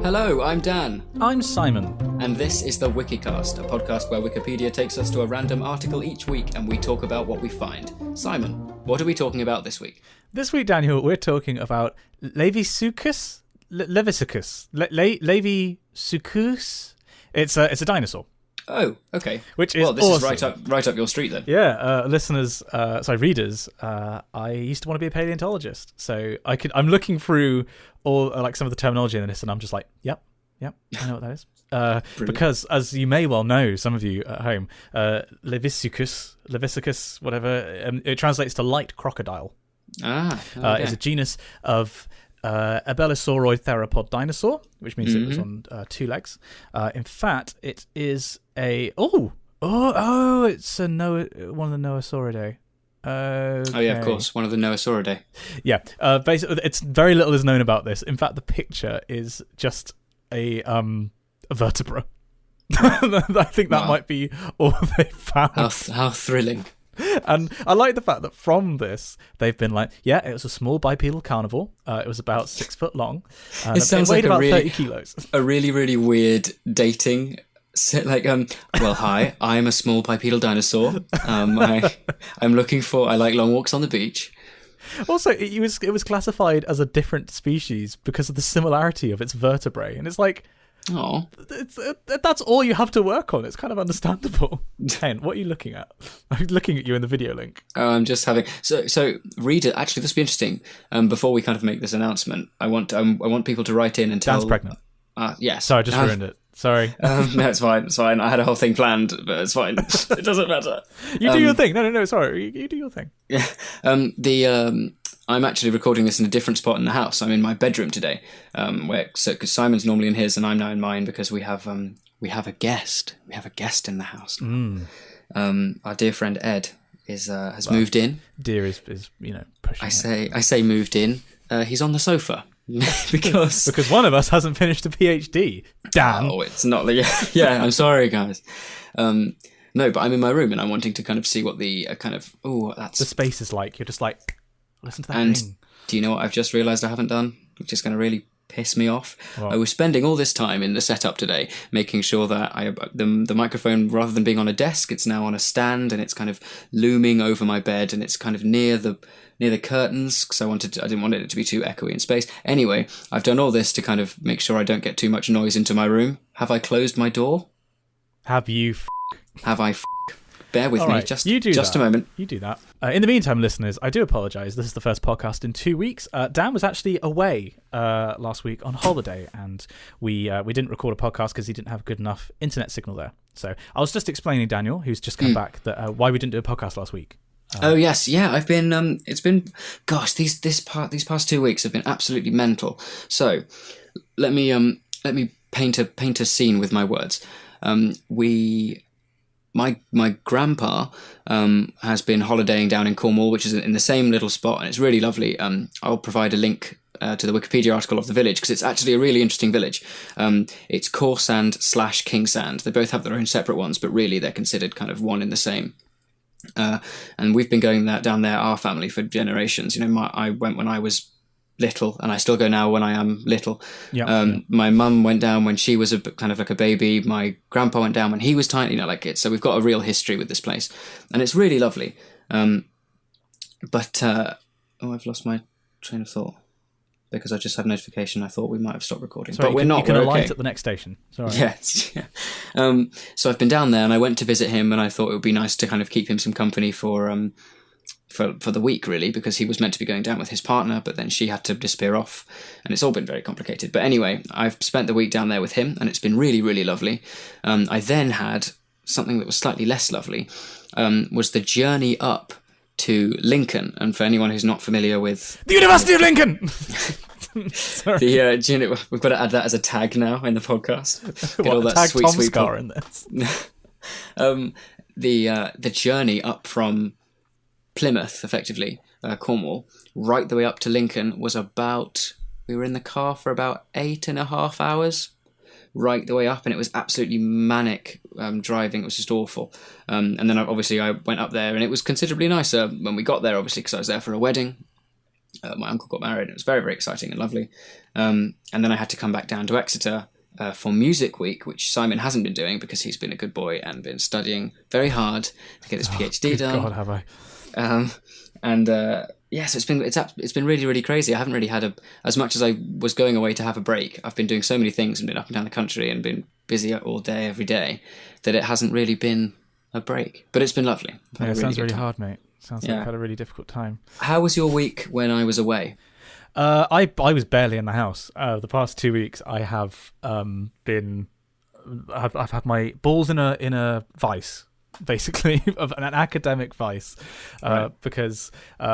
Hello, I'm Dan. I'm Simon. And this is the Wikicast, a podcast where Wikipedia takes us to a random article each week and we talk about what we find. Simon, what are we talking about this week? This week, Daniel, we're talking about Laevisuchus? Laevisuchus. Laevisuchus? It's a dinosaur. Oh, okay. Which is this awesome. is right up your street then. Yeah, readers. I used to want to be a paleontologist, so I'm looking through all some of the terminology in this, and I'm just like, yep, I know what that is. Because as you may well know, some of you at home, Laevisuchus, whatever, it translates to light crocodile. Okay. It's a genus of a bellisauroid theropod dinosaur, which means it was on two legs. In fact, it is it's one of the Noasauridae. Okay. Oh yeah, of course, one of the Noasauridae. Yeah, basically, it's very little is known about this. In fact, the picture is just a vertebra. I think that might be all they found. How thrilling. And I like the fact that from this, they've been like, yeah, it was a small bipedal carnivore. It was about 6 foot long. It sounds weighed like about 30 kilos. A really, really weird dating. Well, hi, I'm a small bipedal dinosaur. I like long walks on the beach. Also, it was classified as a different species because of the similarity of its vertebrae. And it's like, oh, that's all you have to work on. It's kind of understandable. Ken, what are you looking at? I'm looking at you in the video link. I'm just having so reader. Actually, this will be interesting. Before we kind of make this announcement, I want people to write in and tell. Dan's pregnant. Yes. Sorry, I just ruined it. Sorry. No, it's fine. It's fine. I had a whole thing planned, but it's fine. It doesn't matter. You do your thing. No. Sorry, you do your thing. Yeah. I'm actually recording this in a different spot in the house. I'm in my bedroom today, because Simon's normally in his and I'm now in mine because we have a guest. We have a guest in the house. Our dear friend Ed has moved in. Dear is pushing. I say moved in. He's on the sofa. because one of us hasn't finished a PhD. Dan. Oh, it's not like yeah. I'm sorry, guys. No, but I'm in my room and I'm wanting to kind of see what the that's the space is like. You're just like, listen to that. And ring. Do you know what I've just realised I haven't done, which is going to really piss me off? What? I was spending all this time in the setup today, making sure that the microphone, rather than being on a desk, it's now on a stand and it's kind of looming over my bed and it's kind of near the curtains because I didn't want it to be too echoey in space. Anyway, I've done all this to kind of make sure I don't get too much noise into my room. Have I closed my door? Have you? Have I? Bear with me, just a moment. You do that. In the meantime, listeners, I do apologise. This is the first podcast in 2 weeks. Dan was actually away last week on holiday, and we didn't record a podcast because he didn't have good enough internet signal there. So I was just explaining Daniel, who's just come back, that why we didn't do a podcast last week. Oh yes, yeah. I've been. It's been. Gosh, these past 2 weeks have been absolutely mental. So, let me paint a scene with my words. My grandpa has been holidaying down in Cornwall, which is in the same little spot, and it's really lovely. I'll provide a link to the Wikipedia article of the village because it's actually a really interesting village. It's Corsand / Kingsand. They both have their own separate ones, but really they're considered kind of one in the same. And we've been going down there, our family, for generations. You know, I went when I was little, and I still go now when I am little. My mum went down when she was kind of like a baby. My grandpa went down when he was tiny. So we've got a real history with this place, and it's really lovely. I've lost my train of thought because I just had a notification. I thought we might have stopped recording, Sorry, but we're not. You can we're alight okay. at the next station. Sorry. Yes. Yeah. So I've been down there, and I went to visit him, and I thought it would be nice to kind of keep him some company for the week, really, because he was meant to be going down with his partner, but then she had to disappear off, and it's all been very complicated. But anyway, I've spent the week down there with him, and it's been really, really lovely. I then had something that was slightly less lovely, was the journey up to Lincoln. And for anyone who's not familiar with the University of Lincoln, sorry. We've got to add that as a tag now in the podcast. Get all that tag sweet, Tom sweet Scar in this. The journey up from Plymouth, effectively, Cornwall, right the way up to Lincoln was we were in the car for about 8.5 hours, right the way up, and it was absolutely manic driving. It was just awful. And then obviously I went up there, and it was considerably nicer when we got there, obviously, because I was there for a wedding. my uncle got married. It was very, very exciting and lovely. And then I had to come back down to Exeter for Music Week, which Simon hasn't been doing because he's been a good boy and been studying very hard to get his PhD done. God, have I? So it's been really, really crazy. I haven't really had as much as I was going away to have a break. I've been doing so many things and been up and down the country and been busy all day, every day, that it hasn't really been a break. But it's been lovely. Yeah, it sounds really hard, mate. Sounds like I've had a really difficult time. How was your week when I was away? I was barely in the house. The past 2 weeks, I have I've had my balls in a vice, basically, of an academic vice, because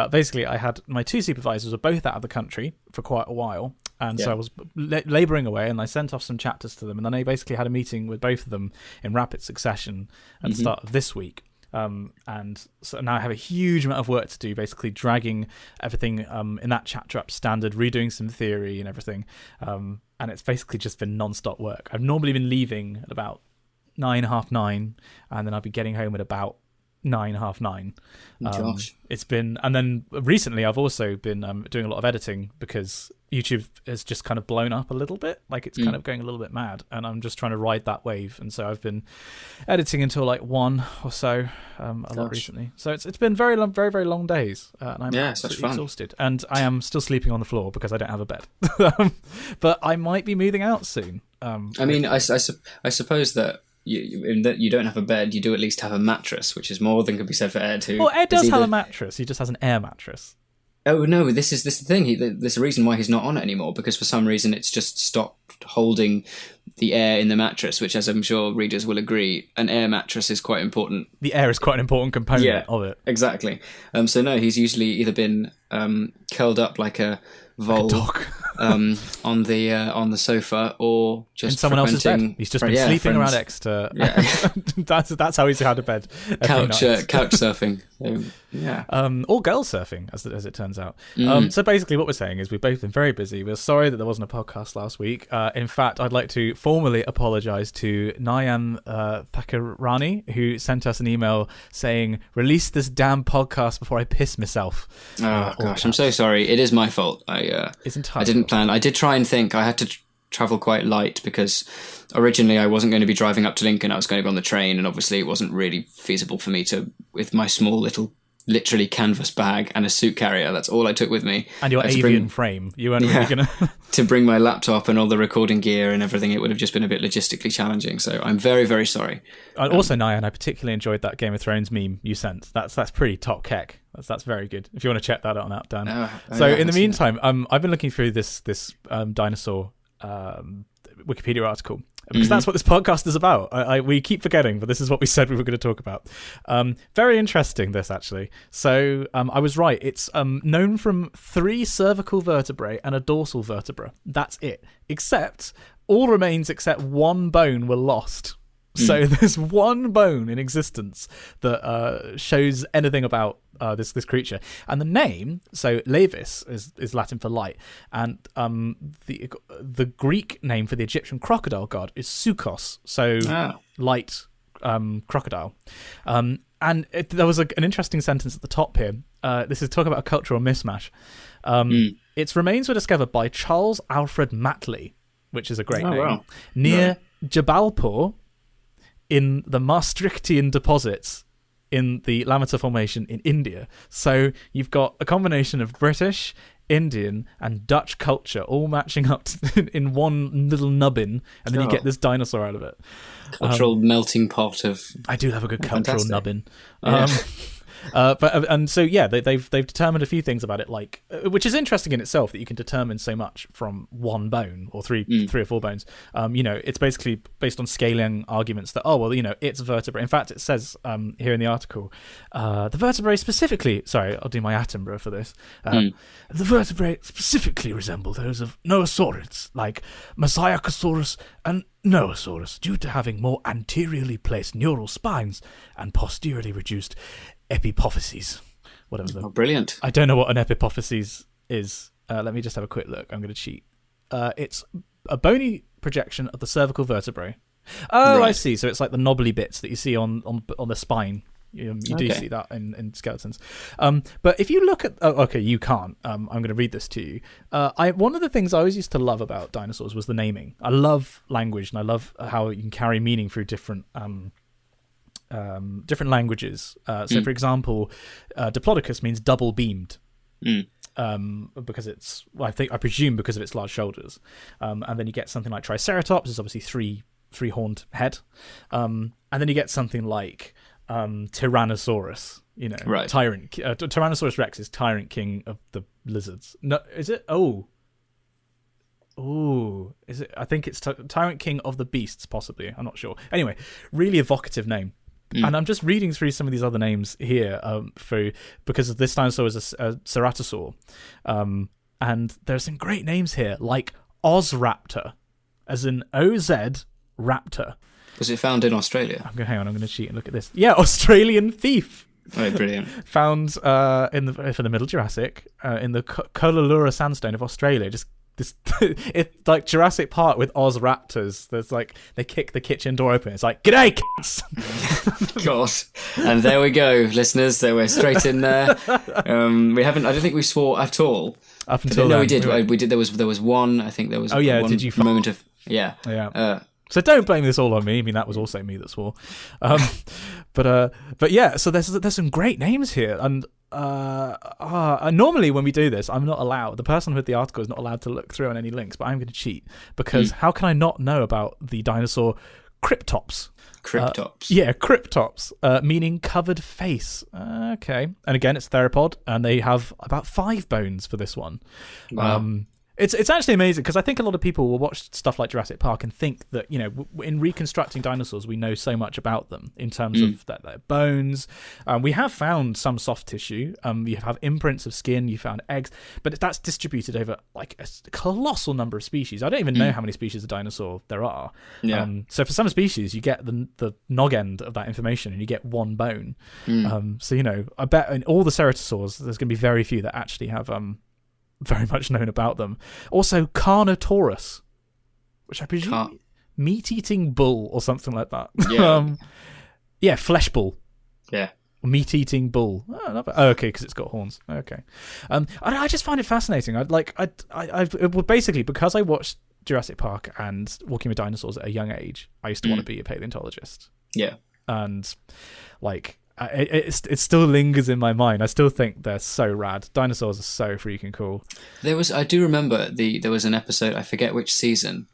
basically I had my two supervisors were both out of the country for quite a while, and so I was labouring away, and I sent off some chapters to them, and then I basically had a meeting with both of them in rapid succession at the start of this week. And so now I have a huge amount of work to do, basically dragging everything in that chapter up standard, redoing some theory and everything. And it's basically just been non-stop work. I've normally been leaving at about 9:30, and then I'll be getting home at about 9:30. Gosh. It's been, and then recently I've also been doing a lot of editing because YouTube has just kind of blown up a little bit, like it's kind of going a little bit mad, and I'm just trying to ride that wave. And so I've been editing until like 1 or so a lot recently. So it's been very long, very, very long days, and I'm absolutely exhausted, and I am still sleeping on the floor because I don't have a bed. But I might be moving out soon. I suppose that in that you don't have a bed, you do at least have a mattress, which is more than could be said for Ed. Well, Ed does have a mattress. He just has an air mattress. Oh no, this is the thing. There's a reason why he's not on it anymore, because for some reason it's just stopped holding the air in the mattress, which, as I'm sure readers will agree, an air mattress is quite important. The air is quite an important component of it. Exactly. So no, he's usually either been curled up like a vole on the sofa, or just in someone else's bed. He's just been sleeping around Exeter. Yeah. that's how he's had a bed. Couch surfing. Or girl surfing, as it turns out. So basically, what we're saying is we've both been very busy. We're sorry that there wasn't a podcast last week. In fact, I'd like to formally apologise to Nayan Thakarani, who sent us an email saying, "Release this damn podcast before I piss myself." Oh gosh, I'm so sorry. It is my fault. It's entirely. I didn't plan. I did try and think. I had to travel quite light because originally I wasn't going to be driving up to Lincoln. I was going to be on the train, and obviously it wasn't really feasible for me to, with my small little, literally canvas bag and a suit carrier. That's all I took with me. And your avian frame. You weren't really going to... to bring my laptop and all the recording gear and everything, it would have just been a bit logistically challenging. So I'm very, very sorry. Also, Nyan, I particularly enjoyed that Game of Thrones meme you sent. That's pretty top keck. That's very good. If you want to check that out, Dan. In the meantime, I've been looking through this dinosaur Wikipedia article, because that's what this podcast is about. We keep forgetting, but this is what we said we were going to talk about. Very interesting, this, actually. So I was right. It's known from 3 cervical vertebrae and a dorsal vertebra. That's it. Except all remains except one bone were lost. So there's one bone in existence that shows anything about this creature. And the name, so Laevis is Latin for light, and the Greek name for the Egyptian crocodile god is Sukos, so light crocodile. And there was an interesting sentence at the top here. This is talking about a cultural mismatch. Its remains were discovered by Charles Alfred Matley, which is a great name, near Jabalpur, in the Maastrichtian deposits in the Lamata Formation in India. So you've got a combination of British, Indian, and Dutch culture all matching up in one little nubbin, and then you get this dinosaur out of it. Cultural melting pot of... I do love a good cultural nubbin. Yeah. They've determined a few things about it, like, which is interesting in itself, that you can determine so much from one bone or three or four bones. It's basically based on scaling arguments that it's vertebrae. In fact, it says here in the article, the vertebrae specifically. Sorry, I'll do my Attenborough for this. The vertebrae specifically resemble those of Noasaurids, like Masiacosaurus and Noasaurus, due to having more anteriorly placed neural spines and posteriorly reduced epipophyses. Brilliant. I don't know what an epipophyses is. Let me just have a quick look. I'm going to cheat. It's a bony projection of the cervical vertebrae. Oh, right. I see. So it's like the knobbly bits that you see on the spine. You do see that in skeletons. But if you look at... okay, you can't. I'm going to read this to you. One of the things I always used to love about dinosaurs was the naming. I love language, and I love how you can carry meaning through different languages. So, for example, Diplodocus means double-beamed. Because it's... Well, I presume because of its large shoulders. And then you get something like Triceratops. It's obviously three-horned head. And then you get something like Tyrannosaurus, right. Tyrant. Tyrannosaurus Rex is tyrant king of the lizards. No, is it? Oh, is it? I think it's tyrant king of the beasts, possibly. I'm not sure. Anyway, really evocative name. And I'm just reading through some of these other names here because this dinosaur is a ceratosaur. And there's some great names here, like Ozraptor, as in OZ Raptor. Was it found in Australia? Hang on, I'm going to cheat and look at this. Yeah, Australian thief. Oh, brilliant. Found for the Middle Jurassic in the Colalura Sandstone of Australia. Just this, it's like Jurassic Park with Ozraptors. There's like they kick the kitchen door open. It's like, "G'day, cats!" God, and there we go, listeners. So we're straight in there. We haven't. I don't think we swore at all. Up until no, we did. We did. There was one. I think there was. Oh yeah, one did you moment of yeah? So don't blame this all on me. I mean, that was also me that swore. But yeah. So there's some great names here, and normally when we do this, I'm not allowed. The person with the article is not allowed to look through on any links, but I'm going to cheat because how can I not know about the dinosaur Cryptops? Cryptops, meaning covered face. Okay, and again, it's theropod, and they have about 5 bones for this one. Wow. It's actually amazing because I think a lot of people will watch stuff like Jurassic Park and think that, in reconstructing dinosaurs, we know so much about them in terms of their bones. We have found some soft tissue. You have imprints of skin. You found eggs, but that's distributed over like a colossal number of species. I don't even know how many species of dinosaur there are. Yeah. So for some species, you get the nog end of that information and you get one bone. So, I bet in all the ceratosaurs, there's going to be very few that actually have... very much known about them. Also, Carnotaurus, which I presume meat-eating bull or something like that. Yeah. Flesh bull. Yeah. Meat-eating bull. Okay, because it's got horns. Okay. I just find it fascinating. Basically, because I watched Jurassic Park and Walking with Dinosaurs at a young age, I used to want to be a paleontologist. Yeah. And it still lingers in my mind. I still think they're so rad. Dinosaurs are so freaking cool. I do remember there was an episode, I forget which season,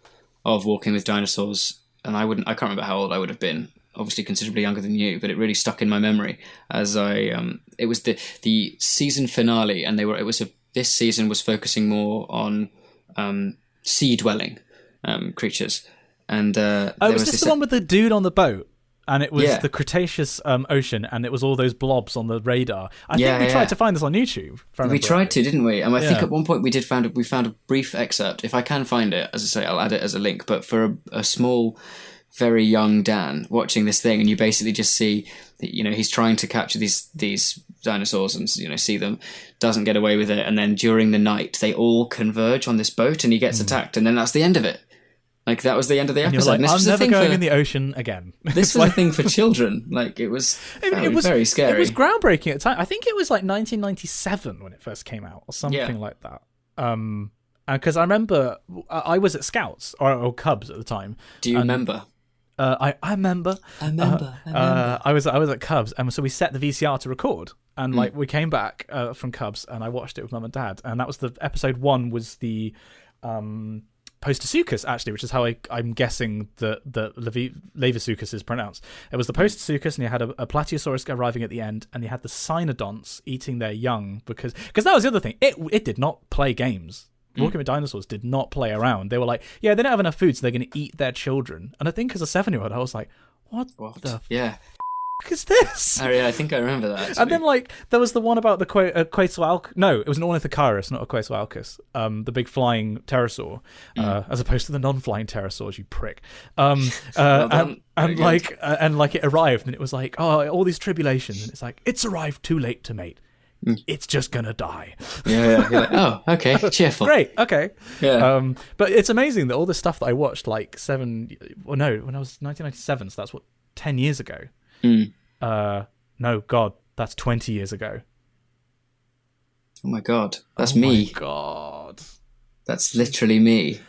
of Walking with Dinosaurs, and I can't remember how old I would have been. Obviously considerably younger than you, but it really stuck in my memory as it was the season finale, and this season was focusing more on sea dwelling creatures. And was this the one with the dude on the boat? And it was the Cretaceous ocean, and it was all those blobs on the radar. I think we tried to find this on YouTube. We tried to, didn't we? And I think at one point we found a brief excerpt. If I can find it, as I say, I'll add it as a link. But for a small, very young Dan watching this thing, and you basically just see, he's trying to capture these dinosaurs and see them, doesn't get away with it, and then during the night they all converge on this boat, and he gets attacked, and then that's the end of it. Like, that was the end of the episode. Like, I'm never going in the ocean again. This was a thing for children. Like, it was very scary. It was groundbreaking at the time. I think it was like 1997 when it first came out, or something like that. Because I remember I was at Scouts or Cubs at the time. Do you remember? I remember. I was at Cubs, and so we set the VCR to record, and we came back from Cubs, and I watched it with Mum and Dad, and that was the episode 1 was the Postosuchus, actually, which is how I'm guessing that Laevisuchus is pronounced. It was the Postosuchus, and you had a Plateosaurus arriving at the end, and you had the Cynodonts eating their young, because that was the other thing. It did not play games. Walking with Dinosaurs did not play around. They were like, they don't have enough food, so they're going to eat their children. And I think as a 7-year-old, I was like, what the fuck is this? Oh, yeah, I think I remember that, actually. And then, there was the one about the Quetzalcoatlus. No, it was an Ornithochirus, not a Quetzalcoatlus. The big flying pterosaur, as opposed to the non-flying pterosaurs, you prick. And it arrived, and it was like, all these tribulations, and it's like, it's arrived too late to mate. It's just gonna die. Yeah. You're like, oh, okay, cheerful. Great, okay. Yeah. But it's amazing that all this stuff that I watched when I was 1997, so that's 10 years ago. Now No, God, that's 20 years ago. Oh my God, that's me. Oh my God. That's literally me.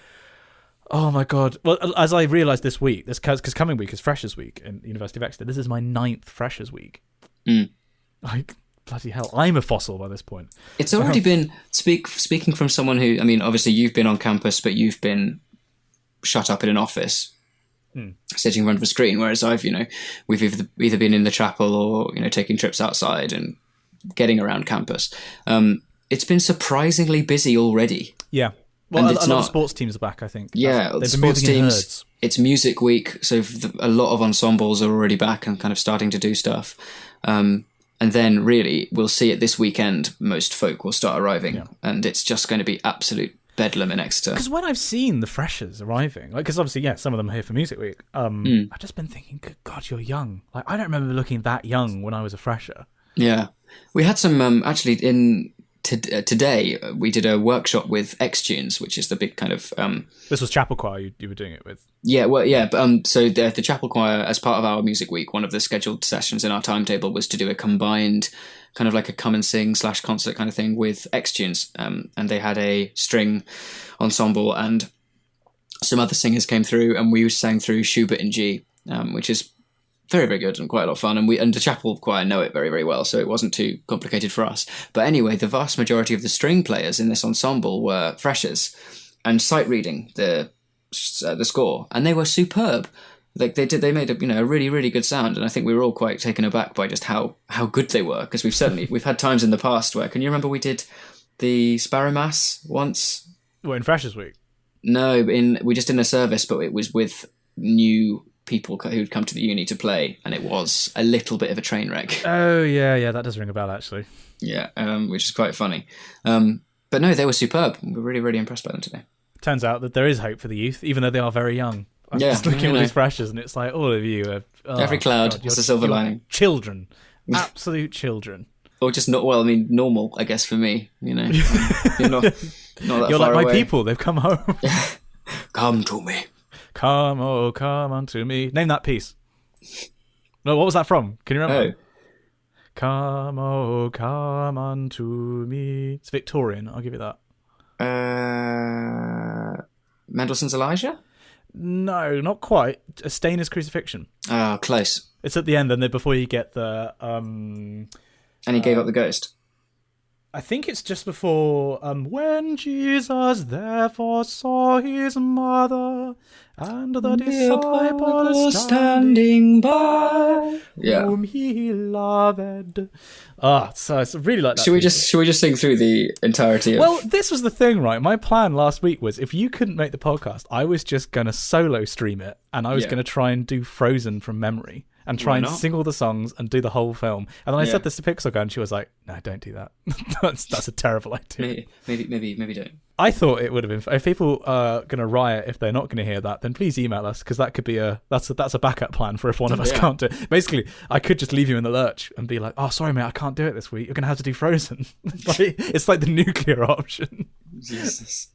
Oh my God. Well, as I realised this week, because coming week is Freshers Week in University of Exeter, this is my 9th Freshers Week. Like, bloody hell, I'm a fossil by this point. It's already been, speaking from someone who, I mean, obviously you've been on campus, but you've been shut up in an office, sitting in front of a screen, whereas we've either been in the chapel or, taking trips outside and getting around campus. It's been surprisingly busy already. Yeah. Well, a lot of sports teams are back, I think. Yeah, they've been sports moving in teams. herds. It's music week, so a lot of ensembles are already back and kind of starting to do stuff. And then really, we'll see it this weekend. Most folk will start arriving, and it's just going to be absolute bedlam in Exeter. Because when I've seen the freshers arriving, because obviously, some of them are here for Music Week, I've just been thinking, good God, you're young. Like, I don't remember looking that young when I was a fresher. Yeah. We had some, actually, today we did a workshop with X-Tunes, which is the big kind of... This was Chapel Choir you were doing it with. Yeah, well, yeah. But, so the Chapel Choir, as part of our Music Week, one of the scheduled sessions in our timetable was to do a combined kind of like a come and sing / concert kind of thing with X-Tunes. And they had a string ensemble and some other singers came through and we sang through Schubert in G, which is very, very good and quite a lot of fun. And the chapel choir know it very, very well, so it wasn't too complicated for us. But anyway, the vast majority of the string players in this ensemble were freshers and sight reading the score, and they were superb. Like they made a really, really good sound, and I think we were all quite taken aback by just how good they were, because we've had times in the past where, can you remember we did the Sparrow Mass once? What, in Freshers Week? No, we just did a service, but it was with new people who'd come to the uni to play, and it was a little bit of a train wreck. Oh yeah, that does ring a bell actually. Yeah, which is quite funny. But no, they were superb. We were really, really impressed by them today. Turns out that there is hope for the youth, even though they are very young. I'm just looking at these freshers, and it's like all of you are... Every cloud has a silver lining. Children. Absolute children. Or just normal, I guess, for me. You're not that You're far like my away. people, they've come home. Come to me. Come, oh, come unto me. Name that piece. No, what was that from? Can you remember? Oh. Come, oh, come unto me. It's Victorian, I'll give you that. Mendelssohn's Elijah? No, not quite. A Stain is Crucifixion. Oh, close. It's at the end, and then before you get the... And he gave up the ghost. I think it's just before... when Jesus therefore saw his mother and the disciples standing by, whom he loved. So I really like that. Should we just sing through the entirety of... Well, this was the thing, right? My plan last week was, if you couldn't make the podcast, I was just going to solo stream it, and I was going to try and do Frozen from memory and try and sing all the songs and do the whole film. And then I said this to Pixel Girl, and she was like, "No, don't do that. that's a terrible idea." Maybe don't. I thought it would have been. If people are going to riot if they're not going to hear that, then please email us, because that could be that's a backup plan for if one of us can't do it. Basically, I could just leave you in the lurch and be like, "Oh, sorry, mate, I can't do it this week. You're going to have to do Frozen." It's like the nuclear option. Jesus.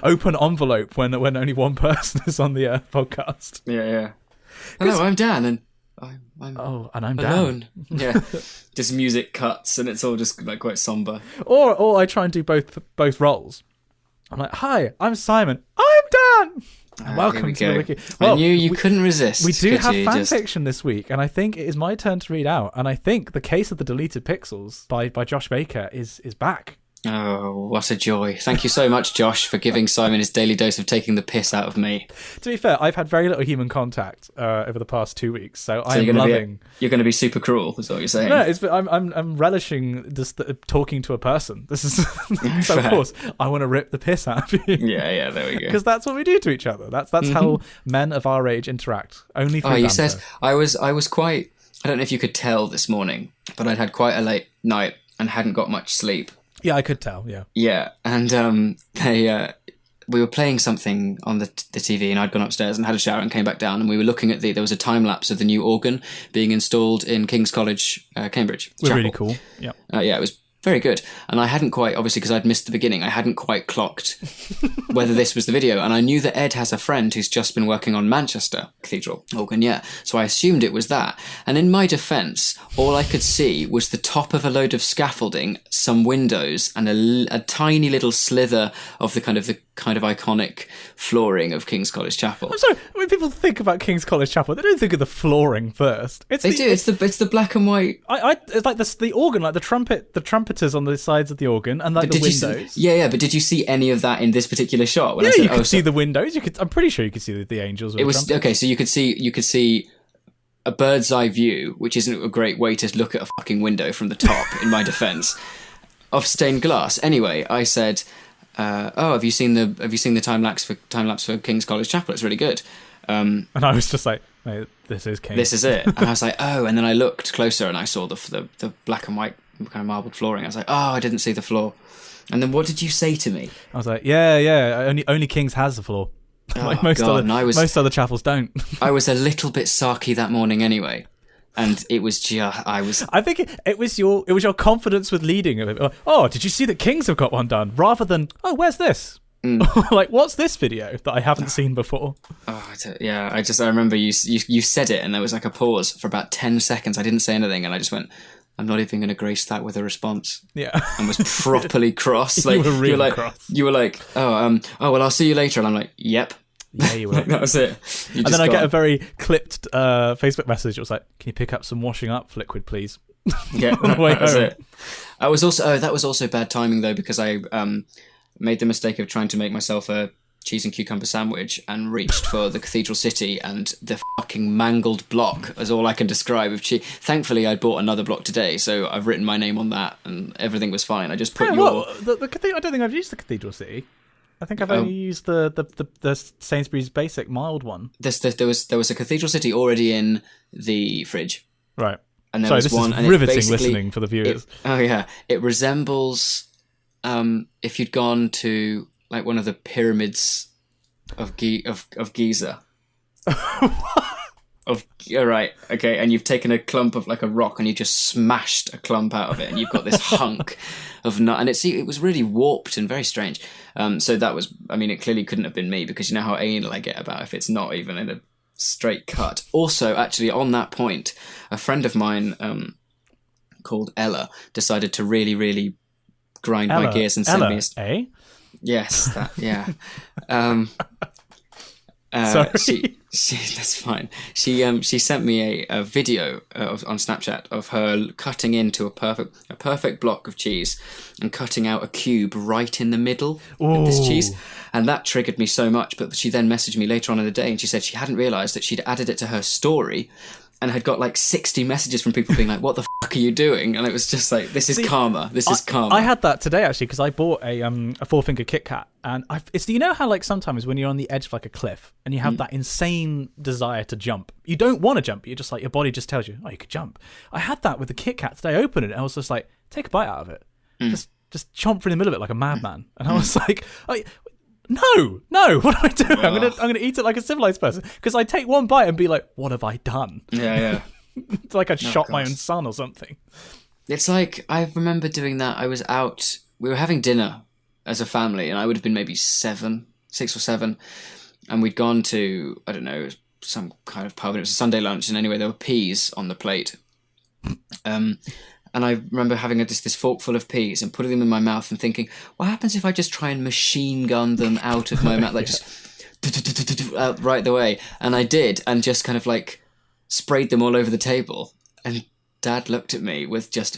Open envelope when only one person is on the podcast. Yeah. Hello, I'm Dan, and I'm I'm alone. Yeah, just music cuts, and it's all just like quite somber. Or I try and do both roles. I'm like, "Hi, I'm Simon. I'm Dan. And welcome to the Wiki." Well, I knew you couldn't resist. We do have fan fiction this week, and I think it is my turn to read out. And I think The Case of the Deleted Pixels by Josh Baker is back. Oh, what a joy. Thank you so much, Josh, for giving Simon his daily dose of taking the piss out of me. To be fair, I've had very little human contact over the past 2 weeks, so I am loving... You're going to be super cruel, is what you're saying. No, I'm relishing just talking to a person. This is... So of course, I want to rip the piss out of you. Yeah, there we go. Because that's what we do to each other. That's how men of our age interact. Only through you banter. said... I was quite... I don't know if you could tell this morning, but I'd had quite a late night and hadn't got much sleep. Yeah, I could tell, yeah. Yeah, and we were playing something on the TV, and I'd gone upstairs and had a shower and came back down, and we were looking at there was a time-lapse of the new organ being installed in King's College, Cambridge. We're really cool, yeah. Yeah, it was very good. And I hadn't quite, obviously because I'd missed the beginning, I hadn't quite clocked whether this was the video. And I knew that Ed has a friend who's just been working on Manchester Cathedral organ, so I assumed it was that. And in my defence, all I could see was the top of a load of scaffolding, some windows, and a tiny little slither of the kind of iconic flooring of King's College Chapel. I'm sorry, when people think about King's College Chapel, they don't think of the flooring first. It's the black and white. It's like the organ, like the trumpeters on the sides of the organ, and like the windows. But did you see any of that in this particular shot? When you could see the windows. I'm pretty sure you could see the angels. It was okay. So you could see a bird's eye view, which isn't a great way to look at a fucking window from the top. In my defence, of stained glass. Anyway, I said, have you seen the time lapse for King's College Chapel? It's really good. And I was just like, mate, this is King. This is it. And I was like, oh. And then I looked closer and I saw the black and white kind of marbled flooring. I was like, oh, I didn't see the floor. And then what did you say to me? I was like, yeah. Only King's has the floor. Like most other chapels don't. I was a little bit sarky that morning anyway. And it was I think it was your confidence with leading of it. Oh, did you see that Kings have got one done? Rather than, oh, where's this? Like, what's this video that I haven't seen before? Oh, yeah. I remember you said it, and there was like a pause for about 10 seconds. I didn't say anything, and I just went, I'm not even going to grace that with a response. Yeah. And was properly cross. Like, you were really cross. You were like, well, I'll see you later. And I'm like, yep. Yeah, you were. Like, that was it. And then I get a very clipped Facebook message. It was like, can you pick up some washing up liquid, please? Yeah, that was it. That was also bad timing, though, because I made the mistake of trying to make myself a cheese and cucumber sandwich and reached for the Cathedral City, and the fucking mangled block is all I can describe of cheese. Thankfully, I'd bought another block today, so I've written my name on that, and everything was fine. I just put the Cathedral. I don't think I've used the Cathedral City. I think I've only used the Sainsbury's basic mild one. There was a Cathedral City already in the fridge, right? And there was this one. Is and riveting listening for the viewers. It resembles if you'd gone to like one of the pyramids of Giza. And you've taken a clump of like a rock and you just smashed a clump out of it, and you've got this hunk of nut, and it was really warped and very strange. So that was, it clearly couldn't have been me, because you know how anal I get about if it's not even in a straight cut. Also, actually, on that point, a friend of mine called Ella decided to really, really grind my gears and send me a... Yes, that, yeah. Sorry. She that's fine. She sent me a video on Snapchat of her cutting into a perfect block of cheese and cutting out a cube right in the middle of this cheese, and that triggered me so much. But she then messaged me later on in the day, and she said she hadn't realised that she'd added it to her story, and had got like 60 messages from people being like, "What the fuck are you doing?" And it was just like, "This is karma. This is karma." I had that today actually, because I bought a 4-finger Kit Kat, and it's, you know how like sometimes when you're on the edge of like a cliff and you have that insane desire to jump, you don't want to jump, you're just like, your body just tells you, oh, you could jump. I had that with the Kit Kat today. I opened it and I was just like, take a bite out of it, just chomp in the middle of it like a madman, and I was like, No, what am I doing? I'm gonna eat it like a civilized person, because I take one bite and be like, what have I done? Yeah. It's like I shot my own son or something. It's like, I remember doing that. I was out, we were having dinner as a family, and I would have been maybe 6 or 7, and we'd gone to, I don't know, some kind of pub, and it was a Sunday lunch, and anyway, there were peas on the plate. And I remember having this fork full of peas and putting them in my mouth and thinking, what happens if I just try and machine gun them out of my mouth, like just out right the way? And I did, and just kind of like sprayed them all over the table. And Dad looked at me with just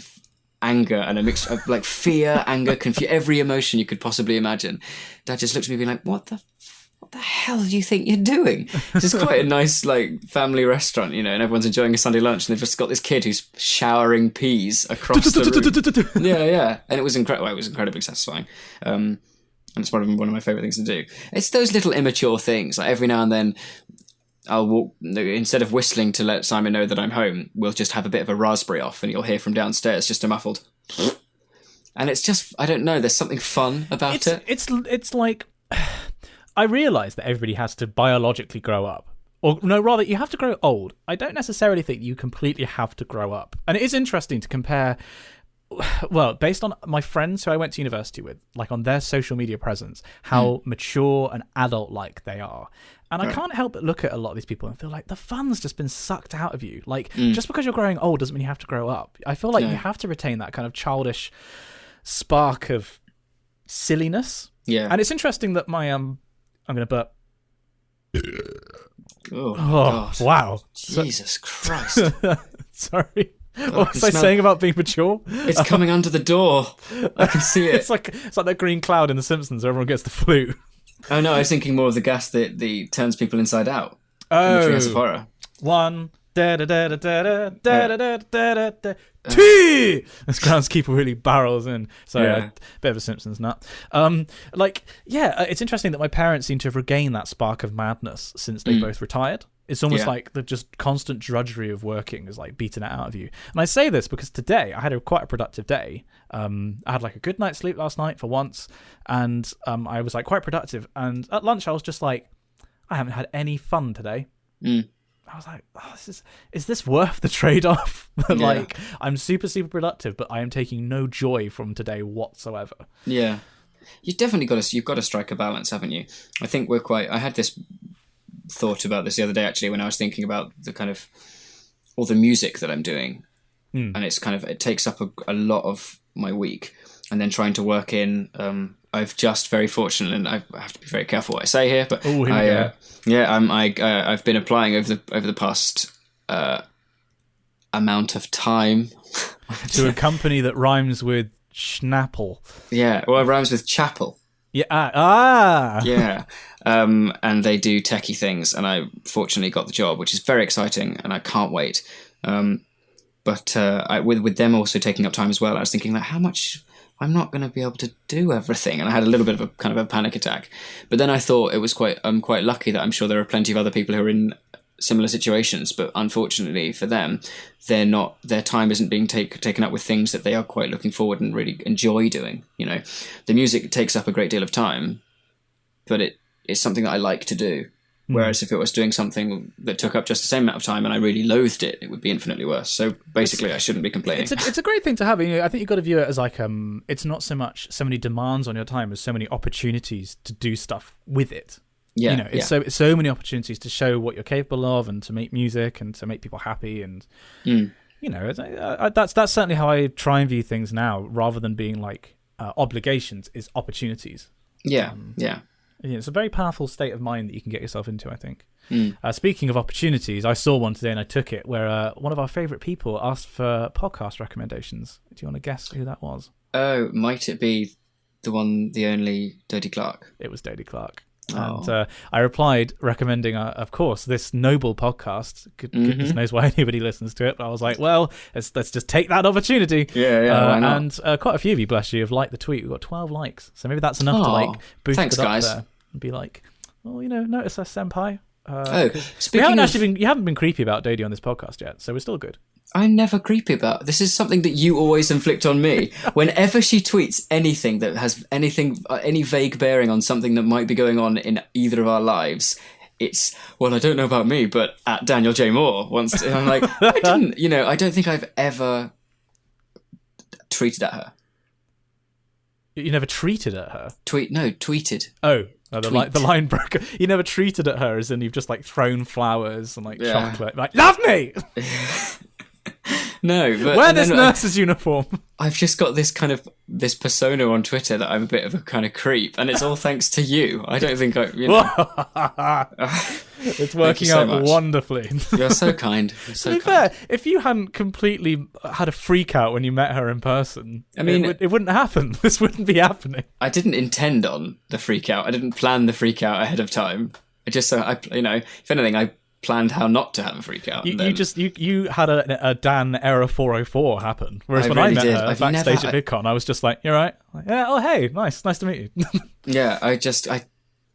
anger and a mixture of like fear, anger, confusion, every emotion you could possibly imagine. Dad just looked at me being like, what the hell do you think you're doing? This is quite a nice like family restaurant, you know, and everyone's enjoying a Sunday lunch, and they've just got this kid who's showering peas across the room. Yeah. And it was incredible. It was incredibly satisfying. And it's one of my favourite things to do. It's those little immature things. Like every now and then I'll walk, instead of whistling to let Simon know that I'm home, we'll just have a bit of a raspberry off, and you'll hear from downstairs just a muffled. And it's just, I don't know, there's something fun about it. It's like, I realise that everybody has to biologically grow up. Or no, rather, you have to grow old. I don't necessarily think you completely have to grow up. And it is interesting to compare well, based on my friends who I went to university with, like on their social media presence, how mature and adult-like they are. And I can't help but look at a lot of these people and feel like the fun's just been sucked out of you. Like, just because you're growing old doesn't mean you have to grow up. I feel like you have to retain that kind of childish spark of silliness. Yeah. And it's interesting that my, I'm going to burp. Oh, wow. Jesus Christ. Sorry. What was I saying about being mature? It's coming under the door. I can see it. It's like that green cloud in The Simpsons where everyone gets the flu. Oh no, I was thinking more of the gas that turns people inside out. Oh. In the Treehouse of Horror. One. Da da da da da da da da da da da. Two. This groundskeeper really barrels in. Sorry, a bit of a Simpsons nut. It's interesting that my parents seem to have regained that spark of madness since they both retired. It's almost like the just constant drudgery of working is like beating it out of you. And I say this because today I had quite a productive day. I had like a good night's sleep last night for once, and I was like quite productive. And at lunch I was just like, I haven't had any fun today. I was like, is this worth the trade-off? Like, I'm super, super productive, but I am taking no joy from today whatsoever. Yeah. You've got to strike a balance, haven't you? I think I had this thought about this the other day, actually, when I was thinking about the kind of, all the music that I'm doing. And it's kind of, it takes up a lot of my week. And then trying to work in, I've just very fortunate, and I have to be very careful what I say here, but I've been applying over the past amount of time to a company that rhymes with Schnapple. Yeah, well, it rhymes with chapel. Yeah. Yeah, and they do techie things, and I fortunately got the job, which is very exciting, and I can't wait. But with them also taking up time as well, I was thinking like, how much. I'm not going to be able to do everything. And I had a little bit of a kind of a panic attack. But then I thought it was I'm quite lucky that I'm sure there are plenty of other people who are in similar situations. But unfortunately for them, their time isn't being taken up with things that they are quite looking forward and really enjoy doing. You know, the music takes up a great deal of time, but it is something that I like to do. Whereas if it was doing something that took up just the same amount of time and I really loathed it, it would be infinitely worse. So basically, I shouldn't be complaining. It's a great thing to have. I think you've got to view it as like it's not so many demands on your time as so many opportunities to do stuff with it. Yeah, it's so many opportunities to show what you're capable of and to make music and to make people happy and that's certainly how I try and view things now, rather than being like obligations is opportunities. Yeah. It's a very powerful state of mind that you can get yourself into, I think. Speaking of opportunities, I saw one today and I took it where one of our favourite people asked for podcast recommendations. Do you want to guess who that was? Oh, might it be the only Dodie Clark? It was Dodie Clark. And I replied recommending, of course, this noble podcast. Goodness knows why anybody listens to it. But I was like, well, let's just take that opportunity. Yeah, why not? And quite a few of you, bless you, have liked the tweet. We've got 12 likes. So maybe that's enough to like boost it up guys. there and be like, well, notice us, senpai. You haven't been creepy about Dodie on this podcast yet, so we're still good. I'm never creepy about. This is something that you always inflict on me. Whenever she tweets anything that has any vague bearing on something that might be going on in either of our lives, it's, well, I don't know about me, but at Daniel J. Moore once, and I'm like, I don't think I've ever tweeted at her. You never treated at her? Tweeted. Oh, the line broke. You never treated at her, as in you've just like thrown flowers and like chocolate. Like, love me! No, but wear this nurse's uniform. I've just got this persona on Twitter that I'm a bit of a kind of creep, and it's all thanks to you. I don't think it's working out wonderfully. You're so kind. To be fair, if you hadn't completely had a freak out when you met her in person, I mean, it wouldn't happen. This wouldn't be happening. I didn't intend on the freak out. I didn't plan the freak out ahead of time. If anything, I planned how not to have a freak out. You had a Dan Error 404 happen. Whereas when I met her backstage at VidCon, I was just like, you're right. Like, yeah, oh hey, nice to meet you. Yeah, I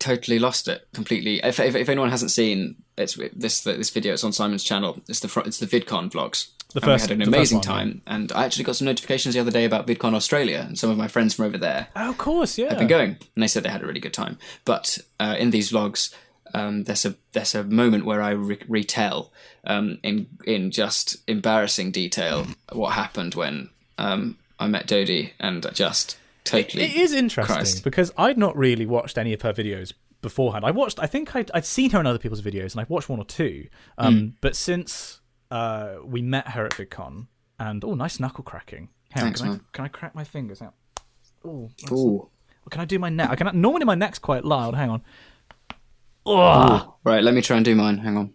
totally lost it completely. If anyone hasn't seen this video, it's on Simon's channel. It's the VidCon vlogs. We had an amazing time, and I actually got some notifications the other day about VidCon Australia, and some of my friends from over there. Oh, of course, yeah. Have been going, and they said they had a really good time. But in these vlogs, there's a moment where I retell in just embarrassing detail what happened when I met Dodie and I just totally It is interesting Christ. because I'd not really watched any of her videos beforehand. I think I'd seen her in other people's videos, and I've watched one or two. But since we met her at VidCon, and nice knuckle cracking. Thanks, man. Can I crack my fingers out? Ooh. Can I do my neck? Normally my neck's quite loud. Hang on. Ooh. Right, let me try and do mine. Hang on.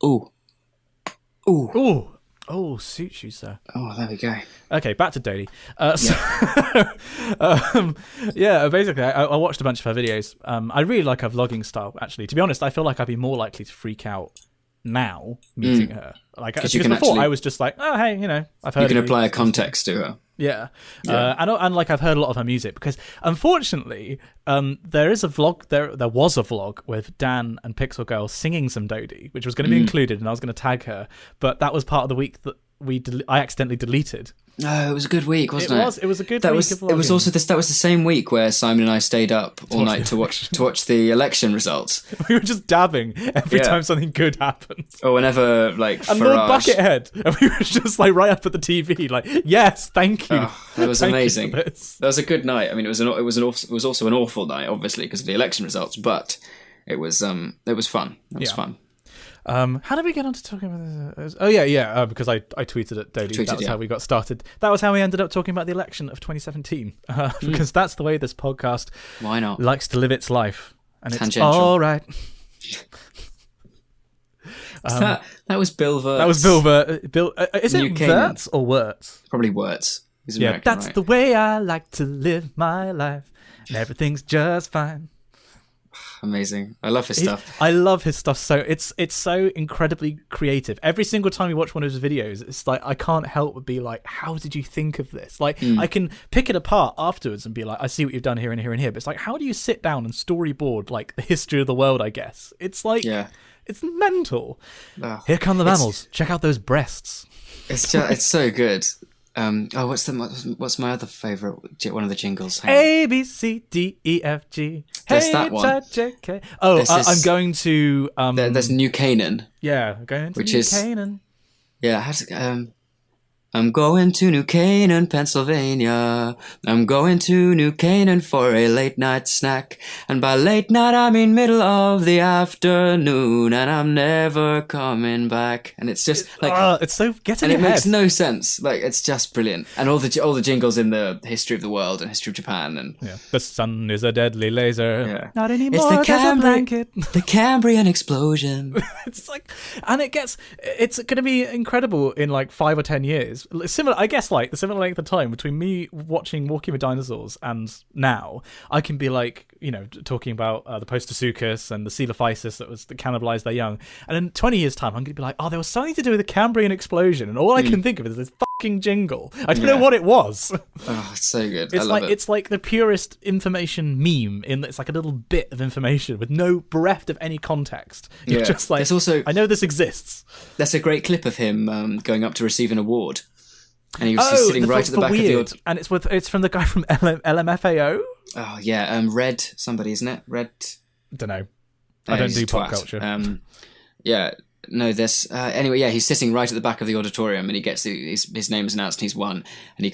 Ooh. Suits you, sir. Oh, there we go. Okay, back to Dodie. Basically, I watched a bunch of her videos. I really like her vlogging style, actually. To be honest, I feel like I'd be more likely to freak out now meeting her. Because before, I was just like, oh, hey, I've heard you can apply a context to her. Yeah. And like I've heard a lot of her music because unfortunately there is a vlog there was a vlog with Dan and Pixel Girl singing some Dodie, which was going to be included, and I was going to tag her, but that was part of the week that I accidentally deleted. No, it was a good week, wasn't it? It was a good week of vlogging. It was also that was the same week where Simon and I stayed up all night to watch the election results. We were just dabbing every time something good happened. Or whenever and Lord Buckethead, and we were just like right up at the TV, like, yes, thank you. Oh, that was amazing. That was a good night. I mean, it was also an awful night, obviously, because of the election results, but it was fun. It was fun. How did we get on to talking about this? Because I tweeted at Dodie. That was how we got started. That was how we ended up talking about the election of 2017. Because that's the way this podcast Why not? likes to live its life. And Tangential. It's all right. That was Bill Wirtz. That was Bill Wirtz. Is it Wirtz or Wirtz? Probably Wirtz. He's American, that's right? the way I like to live my life. And everything's just fine. Amazing. I love his stuff. I love his stuff. So it's so incredibly creative. Every single time you watch one of his videos, it's like I can't help but be like, how did you think of this? Like I can pick it apart afterwards and be like, I see what you've done here and here and here. But it's like, how do you sit down and storyboard like the history of the world, I guess? It's like it's mental. Here come the mammals. Check out those breasts. It's so good. What's my other favourite? One of the jingles. A B C D E F G. There's that one. J-K. I'm going to. There's New Canaan. Yeah, going to New Canaan. Yeah, I'm going to New Canaan, Pennsylvania. I'm going to New Canaan for a late night snack. And by late night, I mean middle of the afternoon. And I'm never coming back. And it's just like... it's so... Get in and your it head. makes no sense. Like, it's just brilliant. And all the jingles in the history of the world and history of Japan. And the sun is a deadly laser. Yeah. Not anymore, it's there's a blanket. The Cambrian explosion. It's like... And it's going to be incredible in like 5 or 10 years. Similar, I guess, like the similar length of time between me watching Walking with Dinosaurs and now, I can be like, talking about the Post-Visuchus and the Coelophysis that cannibalized their young. And in 20 years' time, I'm going to be like, there was something to do with the Cambrian explosion, and all I can think of is this fucking jingle. I don't know what it was. Oh, it's so good. It's it's like the purest information meme. It's like a little bit of information with no bereft of any context. You're just like, I know this exists. That's a great clip of him going up to receive an award. And he's sitting right at the back of the... And it's from the guy from LMFAO? Oh, yeah. Red somebody, isn't it? Red... Don't know. I don't do pop culture. No, this... anyway, he's sitting right at the back of the auditorium and he gets his name is announced and he's won. And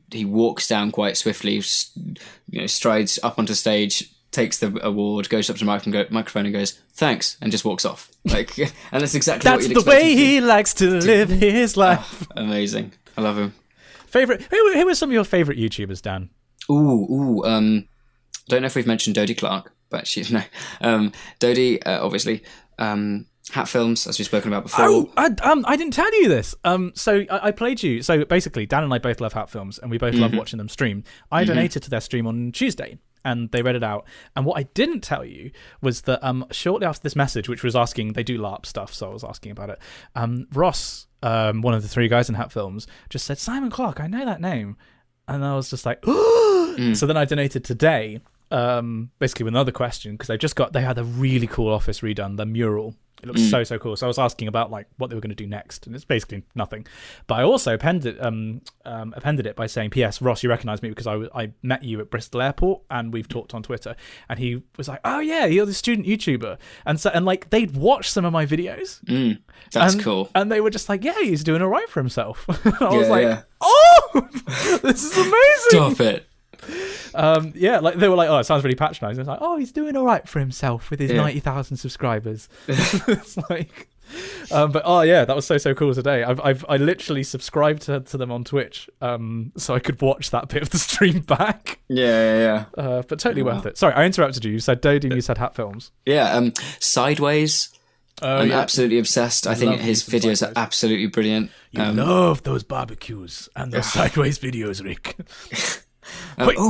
he walks down quite swiftly, strides up onto stage, takes the award, goes up to the microphone and goes, thanks, and just walks off. Like, and that's exactly what you'd expect. That's the way he likes to live his life. Oh, amazing. I love him. Who are some of your favourite YouTubers, Dan? Don't know if we've mentioned Dodie Clark, but Dodie, obviously. Hat Films, as we've spoken about before. I didn't tell you this. So I played you. So basically, Dan and I both love Hat Films, and we both love watching them stream. I donated to their stream on Tuesday, and they read it out. And what I didn't tell you was that shortly after this message, which was asking, they do LARP stuff, so I was asking about it. Ross, one of the 3 guys in Hat Films, just said, Simon Clark, I know that name. And I was just like, So then I donated today. basically with another question, because they had a really cool office redone, the mural. It looks so cool. So I was asking about like what they were going to do next, and it's basically nothing. But I also appended it by saying, "P.S. Ross, you recognise me because I met you at Bristol Airport, and we've talked on Twitter." And he was like, "Oh yeah, you're the student YouTuber," and like they'd watched some of my videos. That's cool. And they were just like, "Yeah, he's doing all right for himself." I was like, "Oh, this is amazing!" Stop it. Like they were like, "Oh, it sounds really patronising." It's like, "Oh, he's doing all right for himself with his 90,000 subscribers." It's like, but that was so cool today. I literally subscribed to them on Twitch, so I could watch that bit of the stream back. Yeah. But totally worth it. Sorry, I interrupted you. You said Dodie, and you said Hat Films. Yeah. Sideways. I'm absolutely obsessed. I think his videos are absolutely brilliant. You love those barbecues and those sideways videos, Rick.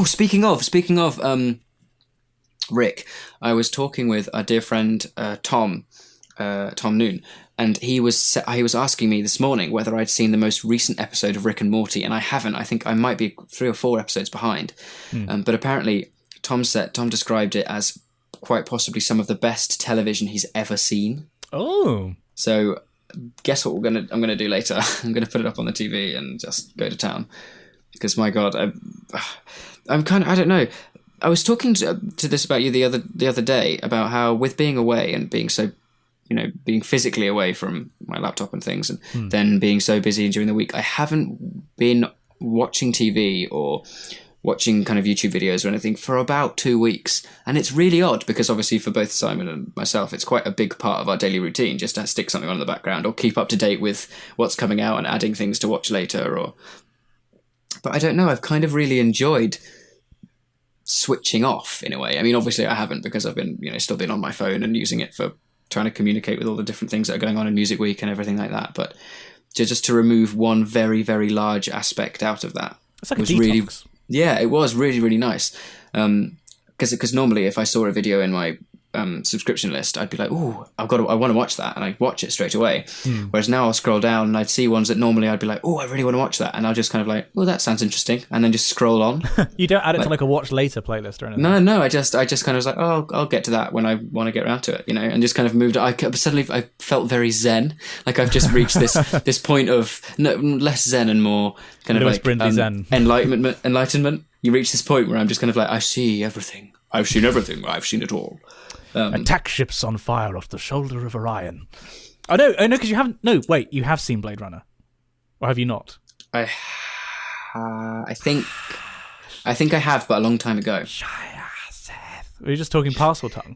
Speaking of Rick, I was talking with our dear friend Tom Noon, and he was asking me this morning whether I'd seen the most recent episode of Rick and Morty, and I haven't. I think I might be 3 or 4 episodes behind. But apparently Tom described it as quite possibly some of the best television he's ever seen. Oh. So guess what I'm gonna do later? I'm gonna put it up on the TV and just go to town. Because my God, I'm kind of, I don't know. I was talking to this about you the other day about how with being away and being so, being physically away from my laptop and things, and then being so busy during the week, I haven't been watching TV or watching kind of YouTube videos or anything for about 2 weeks. And it's really odd because obviously for both Simon and myself, it's quite a big part of our daily routine just to stick something on in the background or keep up to date with what's coming out and adding things to watch later. But I don't know, I've kind of really enjoyed switching off in a way. I mean, obviously I haven't because I've been, still been on my phone and using it for trying to communicate with all the different things that are going on in Music Week and everything like that. But just to remove one very, very large aspect out of that. It's like a detox. Yeah, it was really, really nice. Because normally if I saw a video in my subscription list, I'd be like, "Ooh, I want to watch that," and I'd watch it straight away. Whereas now I'll scroll down and I'd see ones that normally I'd be like, "Oh, I really want to watch that," and I'll just kind of like, "Oh, that sounds interesting," and then just scroll on. You don't add it to like a watch later playlist or anything? No, I just kind of was like, "Oh, I'll get to that when I want to get around to it," and just kind of moved. I felt very zen, like I've just reached this point of less zen and more kind of like zen. enlightenment. You reach this point where I'm just kind of like, I see everything. I've seen everything. I've seen it all. Attack ships on fire off the shoulder of Orion. Oh no, because you haven't. No, wait, you have seen Blade Runner, or have you not? I think I have, but a long time ago. Were you just talking parcel tongue?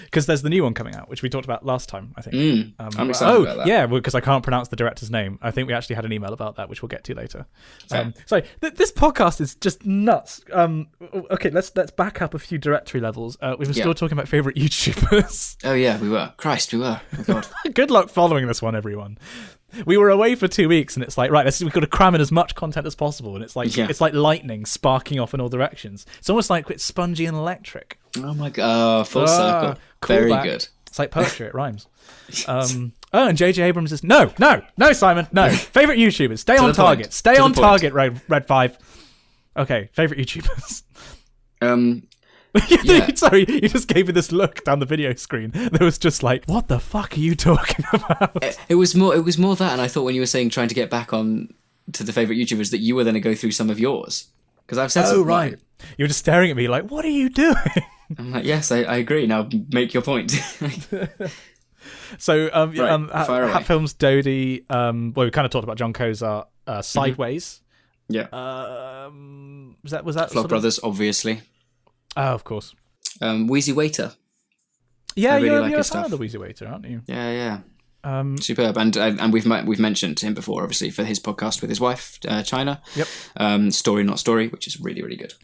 Because there's the new one coming out, which we talked about last time, I think. I'm excited about that. Yeah, because I can't pronounce the director's name. I think we actually had an email about that, which we'll get to later. So this podcast is just nuts. Okay, let's back up a few directory levels. We were still talking about favourite YouTubers. Oh yeah, we were. Christ, we were. Oh God. Good luck following this one, everyone. We were away for 2 weeks, and it's like, right, we've got to cram in as much content as possible, and it's like lightning sparking off in all directions. It's almost like it's Spongy and Electric. Oh my God, full circle. Cool. Very back. good. It's like poetry, it rhymes. And J.J. Abrams is no, Simon, no. Favorite YouTubers, stay on target, point. Stay on target. Red 5. Okay, favorite YouTubers. Sorry, you just gave me this look down the video screen. There was just like, what the fuck are you talking about? It was more that, and I thought when you were saying trying to get back on to the favorite YouTubers that you were going to go through some of yours, because I've said some. Oh right, you were just staring at me like, what are you doing? I'm like, yes, I agree. Now make your point. So, fire away. Hat Films, Dodie. Well, we kind of talked about John Kozar. Sideways. Yeah. Was that Vlogbrothers, obviously. Oh, of course. Wheezy Waiter. Yeah, really you're like a his fan of stuff. the Wheezy Waiter, aren't you? Yeah. Superb, and we've mentioned him before, obviously, for his podcast with his wife, China. Yep. Story Not Story, which is really, really good.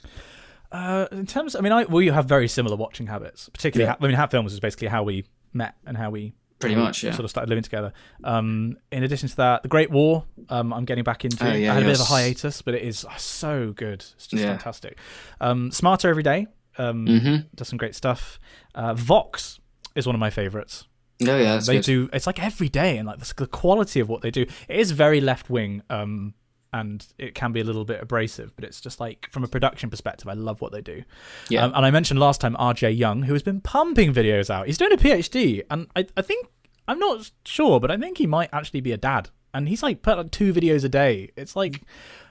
In terms, we have very similar watching habits. Particularly, Hat Films is basically how we met and how we sort of started living together. In addition to that, The Great War, I'm getting back into. I had a bit of a hiatus, but it is so good. It's just fantastic. Smarter Every Day does some great stuff. Vox is one of my favourites. Oh yeah, that's they good. do. It's like every day, and like the quality of what they do. It is very left wing, and and it can be a little bit abrasive, but it's just like, from a production perspective, I love what they do. Yeah. And I mentioned last time RJ Young, who has been pumping videos out. He's doing a PhD, and I think, I'm not sure, but I think he might actually be a dad. And he's like put like 2 videos a day. It's like,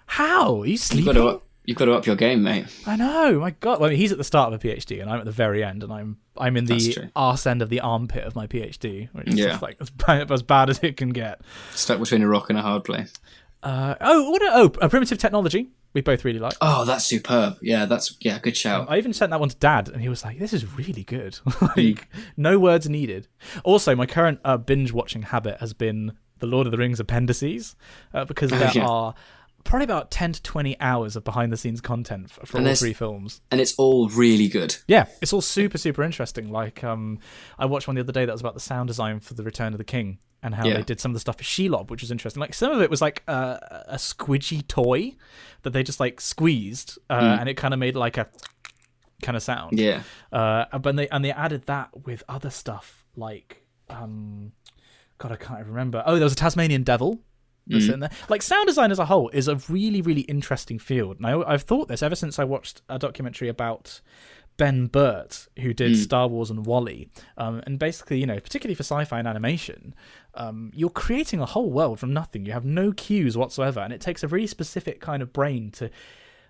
how? Are you sleeping? You've got to up your game, mate. I know, my God. Well, I mean, he's at the start of a PhD, and I'm at the very end, and I'm in the arse end of the armpit of my PhD, which is just like as bad as it can get. Stuck between a rock and a hard place. A primitive technology we both really like. Oh, that's superb. Yeah, good shout. I even sent that one to Dad, and he was like, "This is really good." Like, no words needed. Also, my current binge watching habit has been the Lord of the Rings Appendices, because there are probably about 10 to 20 hours of behind-the-scenes content for all 3 films. And it's all really good. Yeah, it's all super, super interesting. Like, I watched one the other day that was about the sound design for The Return of the King and how they did some of the stuff for Shelob, which was interesting. Like, some of it was like a squidgy toy that they just, like, squeezed, and it kind of made, like, a kind of sound. Yeah. But they added that with other stuff, like, God, I can't even remember. Oh, there was a Tasmanian devil. In there. Like, sound design as a whole is a really, really interesting field. And I've thought this ever since I watched a documentary about Ben Burt, who did Star Wars and WALL-E. And basically, you know, particularly for sci-fi and animation, you're creating a whole world from nothing. You have no cues whatsoever. And it takes a really specific kind of brain to,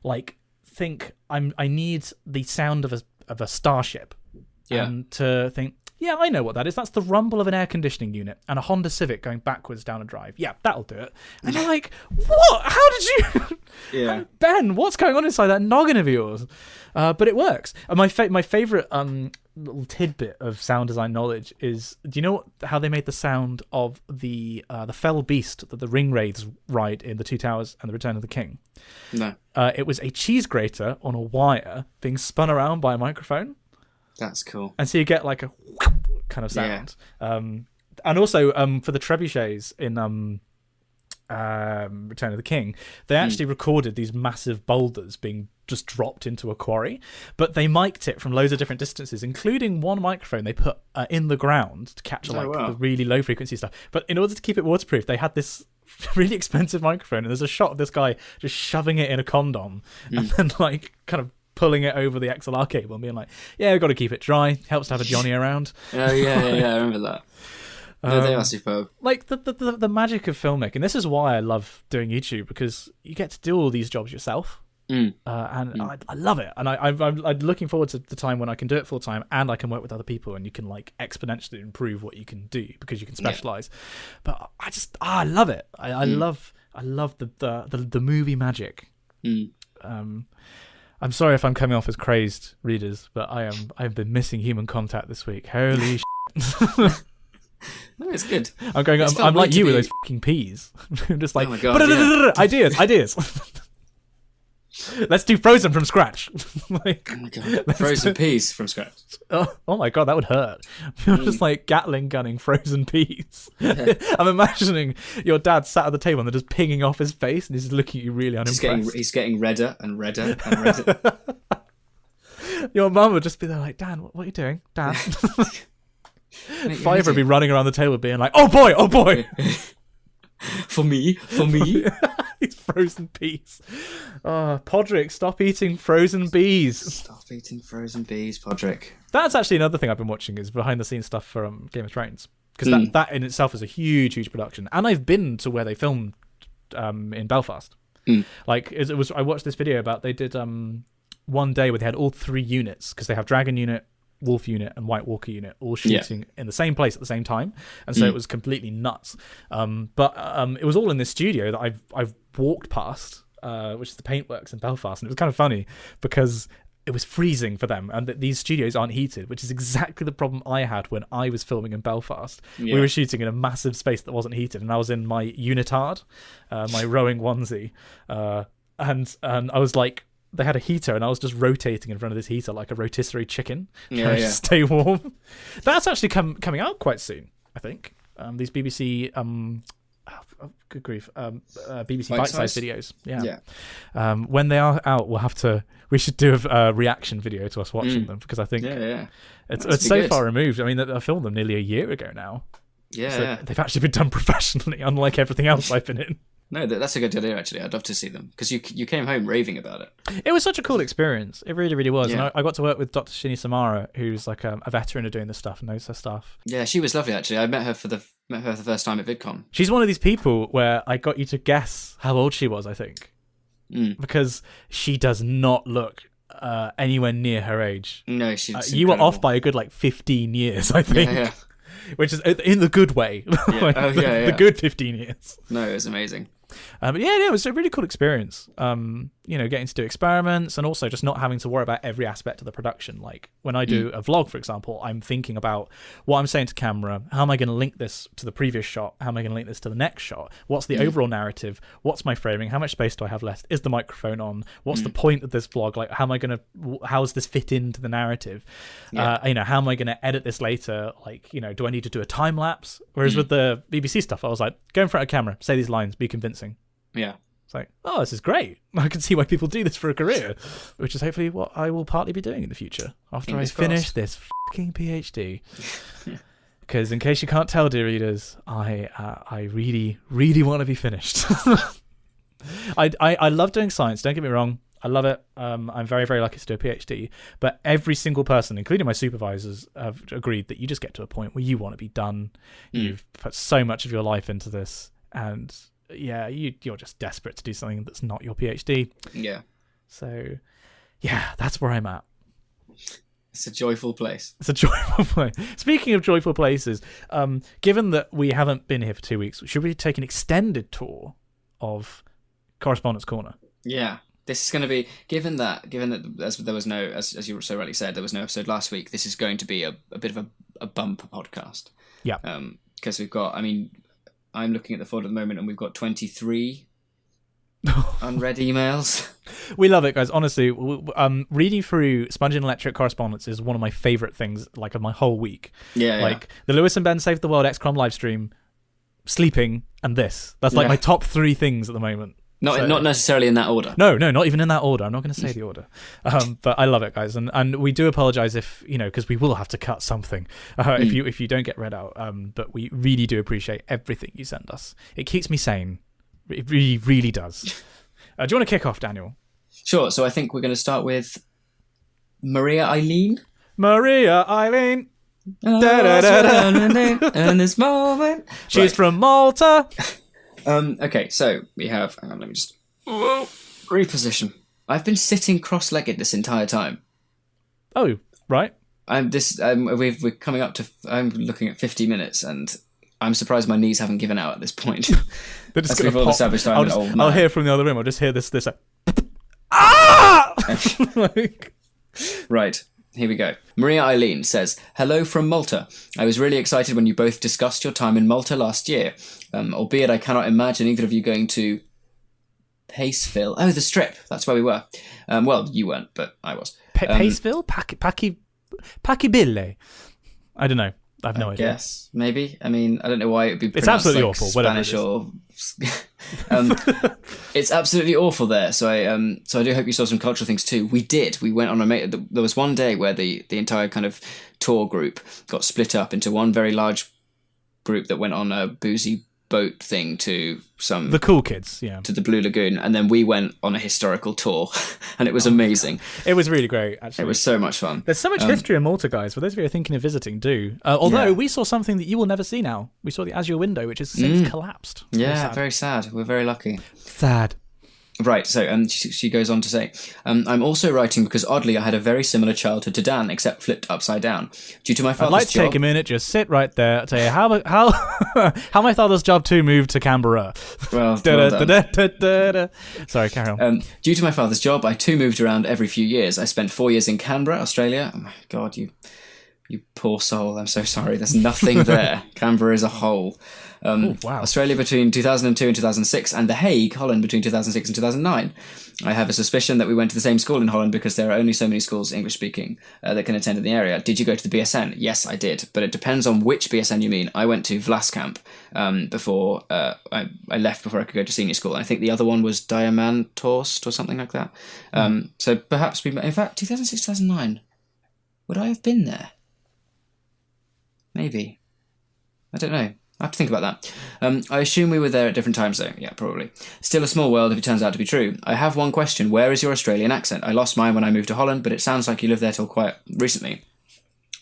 like, think, I need the sound of a starship. Yeah. And to think, yeah, I know what that is. That's the rumble of an air conditioning unit and a Honda Civic going backwards down a drive. Yeah, that'll do it. And you're like, what? How did you... Yeah. Ben, what's going on inside that noggin of yours? But it works. And my favourite little tidbit of sound design knowledge is, do you know how they made the sound of the fell beast that the ringwraiths ride in The Two Towers and The Return of the King? No. It was a cheese grater on a wire being spun around by a microphone. That's cool. And so you get like a kind of sound. Yeah. And also for the trebuchets in Return of the King, they actually recorded these massive boulders being just dropped into a quarry, but they mic'd it from loads of different distances, including one microphone they put in the ground to capture the really low frequency stuff. But in order to keep it waterproof, they had this really expensive microphone, and there's a shot of this guy just shoving it in a condom and then like kind of pulling it over the XLR cable and being like, yeah, we've got to keep it dry. Helps to have a Johnny around. Oh, yeah, I remember that. They are superb. Like, the magic of filmmaking. This is why I love doing YouTube, because you get to do all these jobs yourself. I love it. And I'm looking forward to the time when I can do it full time and I can work with other people and you can, like, exponentially improve what you can do because you can specialize. But I love it. I love the movie magic. I'm sorry if I'm coming off as crazed, readers, but I've been missing human contact this week. Holy shit. No, it's good. I'm like you with those fucking peas. I'm just like, oh my God, ideas. Let's do Frozen from scratch. Like, oh my God. Frozen peas from scratch. Oh my God, that would hurt. You're just like Gatling gunning frozen peas. Yeah. I'm imagining your dad sat at the table and they're just pinging off his face and he's looking at you really unimpressed. He's getting redder and redder and redder. Your mum would just be there like, Dan, what are you doing? Dan? Fiver would be running around the table being like, oh boy. For me. These frozen peas. Podrick, stop eating frozen bees. Stop eating frozen bees, Podrick. That's actually another thing I've been watching is behind the scenes stuff for Game of Thrones. Because that in itself is a huge production. And I've been to where they filmed in Belfast. Like, I watched this video about, they did one day where they had all 3 units, because they have Dragon Unit, Wolf Unit and White Walker Unit all shooting in the same place at the same time, and so it was completely nuts. But it was all in this studio that I've walked past, which is the Paintworks in Belfast, and it was kind of funny because it was freezing for them, and these studios aren't heated, which is exactly the problem I had when I was filming in Belfast. We were shooting in a massive space that wasn't heated, and I was in my unitard, my rowing onesie, and I was like, they had a heater and I was just rotating in front of this heater like a rotisserie chicken trying to stay warm. That's actually coming out quite soon, I think. These BBC good grief, BBC bite-sized videos. Yeah. When they are out, we should do a reaction video to us watching them, because I think it's so far removed. I mean, I filmed them nearly a year ago now. So they've actually been done professionally, unlike everything else I've been in. No, that's a good idea, actually. I'd love to see them. Because you came home raving about it. It was such a cool experience. It really, really was. Yeah. And I got to work with Dr. Shini Samara, who's like a veteran of doing this stuff and knows her stuff. Yeah, she was lovely, actually. I met her for the first time at VidCon. She's one of these people where I got you to guess how old she was, I think. Because she does not look anywhere near her age. No, she's you were off by a good 15 years, I think. Yeah. Which is in the good way. Yeah. The good 15 years. No, it was amazing. But yeah, it was a really cool experience. Getting to do experiments and also just not having to worry about every aspect of the production. Like when I do a vlog, for example, I'm thinking about what I'm saying to camera. How am I going to link this to the previous shot? How am I going to link this to the next shot? What's the overall narrative? What's my framing? How much space do I have left? Is the microphone on? What's the point of this vlog? Like, how does this fit into the narrative? Yeah. How am I going to edit this later? Like, do I need to do a time lapse? Whereas with the BBC stuff, I was like, go in front of camera, say these lines, be convincing. Yeah. It's like, oh, this is great. I can see why people do this for a career, which is hopefully what I will partly be doing in the future after Fingers I finish crossed. this fucking PhD. Because in case you can't tell, dear readers, I really, really want to be finished. I love doing science. Don't get me wrong. I love it. I'm very, very lucky to do a PhD. But every single person, including my supervisors, have agreed that you just get to a point where you want to be done. You've put so much of your life into this, and yeah, you're just desperate to do something that's not your PhD. Yeah. So, yeah, that's where I'm at. It's a joyful place. It's a joyful place. Speaking of joyful places, given that we haven't been here for 2 weeks, should we take an extended tour of Correspondence Corner? Yeah. This is going to be, given that as there was no, as you so rightly said, there was no episode last week, this is going to be a bit of a bumper podcast. Yeah. Because we've got, I'm looking at the folder at the moment and we've got 23 unread emails. We love it, guys. Honestly, reading through Spongy and Electric correspondence is one of my favourite things, of my whole week. Yeah. The Lewis and Ben Save the World XCOM live stream, sleeping, and this. That's my top 3 things at the moment. Not necessarily in that order. No, not even in that order. I'm not going to say the order. But I love it, guys. And we do apologise if, because we will have to cut something if you don't get read out. But we really do appreciate everything you send us. It keeps me sane. It really, really does. Do you want to kick off, Daniel? Sure. So I think we're going to start with Maria Eileen. And this moment. She's from Malta. Okay, so we have. Hang on, let me just reposition. I've been sitting cross-legged this entire time. Oh, right. We're coming up to. I'm looking at 50 minutes, and I'm surprised my knees haven't given out at this point. As we've all established, I'm an old man. I'll hear from the other room. I'll just hear this. Ah! Right. Here we go. Maria Eileen says, "Hello from Malta. I was really excited when you both discussed your time in Malta last year, albeit I cannot imagine either of you going to Paceville. Oh, the Strip. That's where we were. Well, you weren't, but I was. Paceville? Pacibille? I don't know. I have no idea. Yes, maybe. I don't know why it would be It's absolutely like awful. Spanish or... it's absolutely awful there. So I do hope you saw some cultural things too. We did. We went on there was one day where the entire kind of tour group got split up into one very large group that went on a boozy boat thing to the cool kids, to the Blue Lagoon, and then we went on a historical tour, and it was amazing. It was really great, actually. It was so much fun. There's so much history in Malta, guys. For those of you who are thinking of visiting, do. Although we saw something that you will never see now. We saw the Azure window, which has since collapsed. Yeah, very sad. We're very lucky. Sad. Right, so she goes on to say, I'm also writing because oddly I had a very similar childhood to Dan, except flipped upside down. Due to my father's I'd like to take a minute, just sit right there, and tell you how my father's job too moved to Canberra. Well Sorry, carry on. Due to my father's job, I too moved around every few years. I spent 4 years in Canberra, Australia. Oh my God, you poor soul. I'm so sorry. There's nothing there. Canberra is a hole. Wow. Australia between 2002 and 2006, and The Hague, Holland, between 2006 and 2009. I have a suspicion that we went to the same school in Holland because there are only so many schools English-speaking that can attend in the area. Did you go to the BSN? Yes, I did, but it depends on which BSN you mean. I went to Vlaskamp before I left before I could go to senior school. I think the other one was Diamanthorst or something like that. So perhaps in fact, 2006, 2009, would I have been there? Maybe. I don't know. I have to think about that. I assume we were there at different times, though. Yeah, probably. Still a small world if it turns out to be true. I have one question. Where is your Australian accent? I lost mine when I moved to Holland, but it sounds like you lived there till quite recently.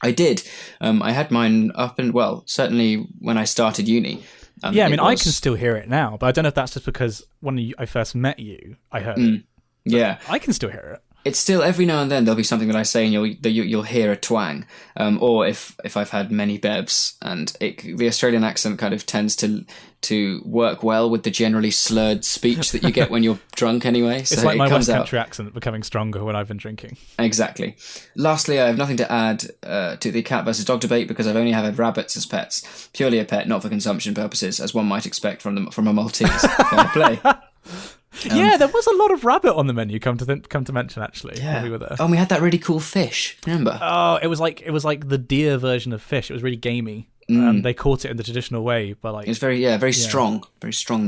I did. I had mine up and, well, certainly when I started uni. Yeah, I mean, I can still hear it now, but I don't know if that's just because when I first met you, I heard it. Yeah. I can still hear it. It's still, every now and then there'll be something that I say and you'll hear a twang. Or if I've had many bevs, and the Australian accent kind of tends to work well with the generally slurred speech that you get when you're drunk anyway. So it's like my West Country accent becoming stronger when I've been drinking. Exactly. Lastly, I have nothing to add to the cat versus dog debate because I've only had rabbits as pets. Purely a pet, not for consumption purposes, as one might expect from a Maltese. Fair play. Yeah, there was a lot of rabbit on the menu. Come to mention, actually, when we were there. Oh, and we had that really cool fish. Remember? Oh, it was like the deer version of fish. It was really gamey. They caught it in the traditional way, but like it was very strong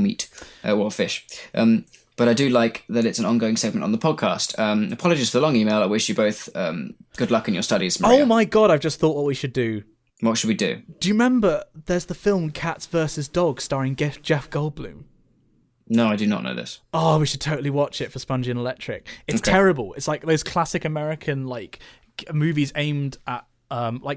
meat or fish. But I do like that it's an ongoing segment on the podcast. Apologies for the long email. I wish you both good luck in your studies, Maria. Oh my god! I've just thought what we should do. What should we do? Do you remember? There's the film Cats vs. Dogs starring Jeff Goldblum. No, I do not know this. Oh, we should totally watch it for Spongy and Electric. It's terrible. It's like those classic American like movies aimed at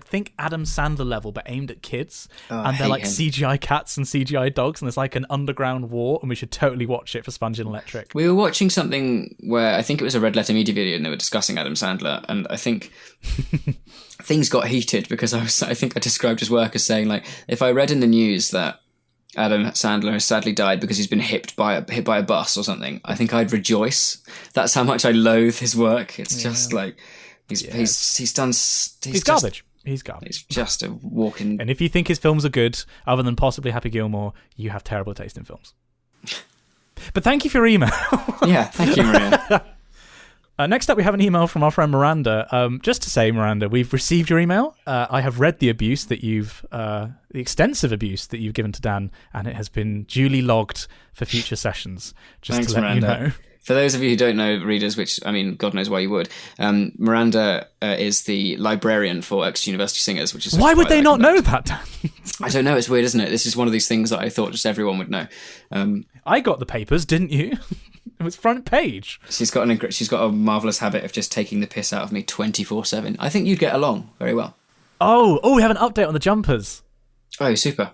think Adam Sandler level, but aimed at kids. And they're like CGI cats and CGI dogs, and there's like an underground war, and we should totally watch it for Spongy and Electric. We were watching something where I think it was a Red Letter Media video, and they were discussing Adam Sandler, and I think things got heated because I think I described his work as saying, like, if I read in the news that Adam Sandler has sadly died because he's been hit by a bus or something, I think I'd rejoice. That's how much I loathe his work. It's just like he's garbage. He's garbage. He's just a walking. And if you think his films are good, other than possibly Happy Gilmore, you have terrible taste in films. But thank you for your email. Yeah, thank you, Maria. Next up, we have an email from our friend Miranda. Just to say, Miranda, we've received your email. I have read the abuse that the extensive abuse that you've given to Dan, and it has been duly logged for future sessions. Just Thanks, to let Miranda. you know. For those of you who don't know, readers, which, I mean, God knows why you would, Miranda is the librarian for Exeter University Singers, which is... Why would they not know that, Dan? I don't know, it's weird, isn't it? This is one of these things that I thought just everyone would know. I got the papers, didn't you? It was front page. She's got a marvellous habit of just taking the piss out of me 24/7. I think you'd get along very well. Oh, we have an update on the jumpers. Oh, super.